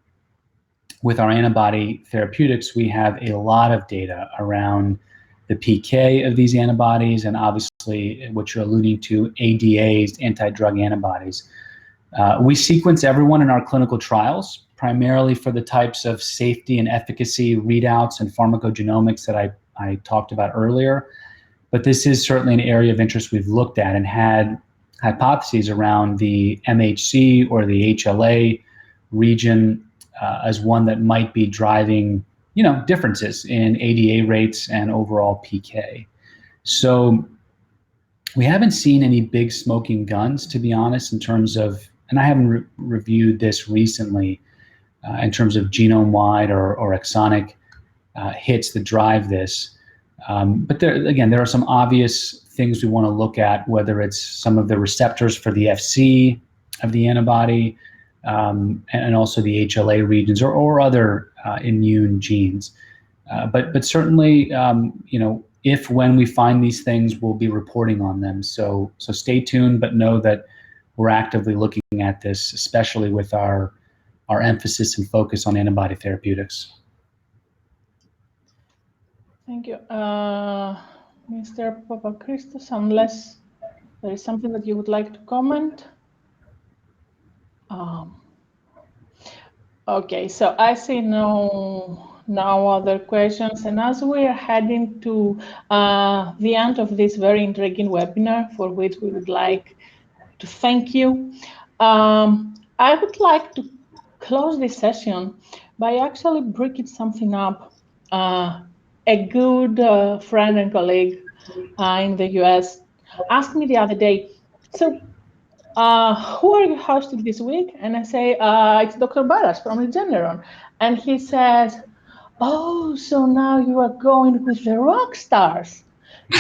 C: with our antibody therapeutics, we have a lot of data around the PK of these antibodies, and obviously what you're alluding to, ADAs, anti-drug antibodies. We sequence everyone in our clinical trials, primarily for the types of safety and efficacy readouts and pharmacogenomics that I talked about earlier. But this is certainly an area of interest we've looked at and had hypotheses around the MHC or the HLA region as one that might be driving, differences in ADA rates and overall PK. So we haven't seen any big smoking guns, to be honest, in terms of, and I haven't reviewed this recently, in terms of genome-wide or exonic hits that drive this. But there are some obvious things we want to look at, whether it's some of the receptors for the FC of the antibody, and also the HLA regions or other immune genes. But certainly, if when we find these things, we'll be reporting on them. So stay tuned, but know that we're actively looking at this, especially with our emphasis and focus on antibody therapeutics.
B: Thank you. Mr. Papachristos, unless there is something that you would like to comment. Okay, so I see no other questions. And as we are heading to the end of this very intriguing webinar, for which we would like to thank you, I would like to close this session by actually breaking something up. A good friend and colleague in the US asked me the other day, so who are you hosting this week? And I say, it's Dr. Baras from Regeneron. And he says, oh, so now you are going with the rock stars.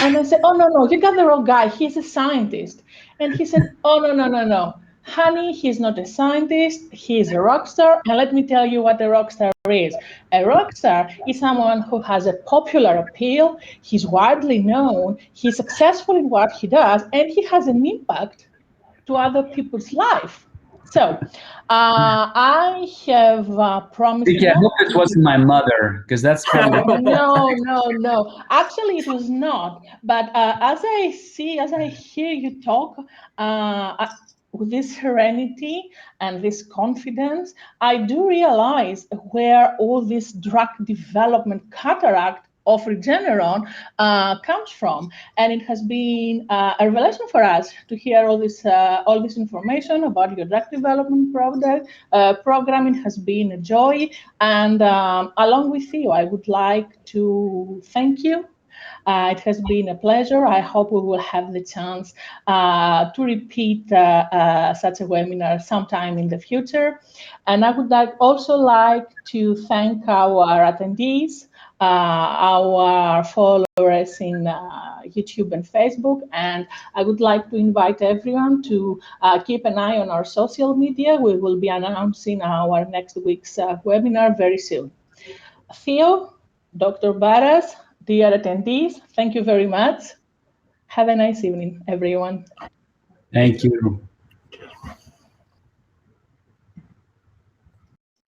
B: And I said, oh, no, you got the wrong guy. He's a scientist. And he said, oh, no. Honey, he's not a scientist. He's a rock star. And let me tell you what a rock star is. A rock star is someone who has a popular appeal. He's widely known. He's successful in what he does. And he has an impact to other people's life. So I have promised.
C: I hope this wasn't my mother, because that's probably
B: no. Actually, it was not. But as I hear you talk with this serenity and this confidence, I do realize where all this drug development cataract of Regeneron comes from, and it has been a revelation for us to hear all this information about your drug development program. It has been a joy, and along with you, I would like to thank you. It has been a pleasure. I hope we will have the chance to repeat such a webinar sometime in the future. And I would also like to thank our attendees, our followers in YouTube and Facebook, and I would like to invite everyone to keep an eye on our social media. We will be announcing our next week's webinar very soon. Theo, Dr. Baras, dear attendees, thank you very much. Have a nice evening, everyone.
C: Thank you.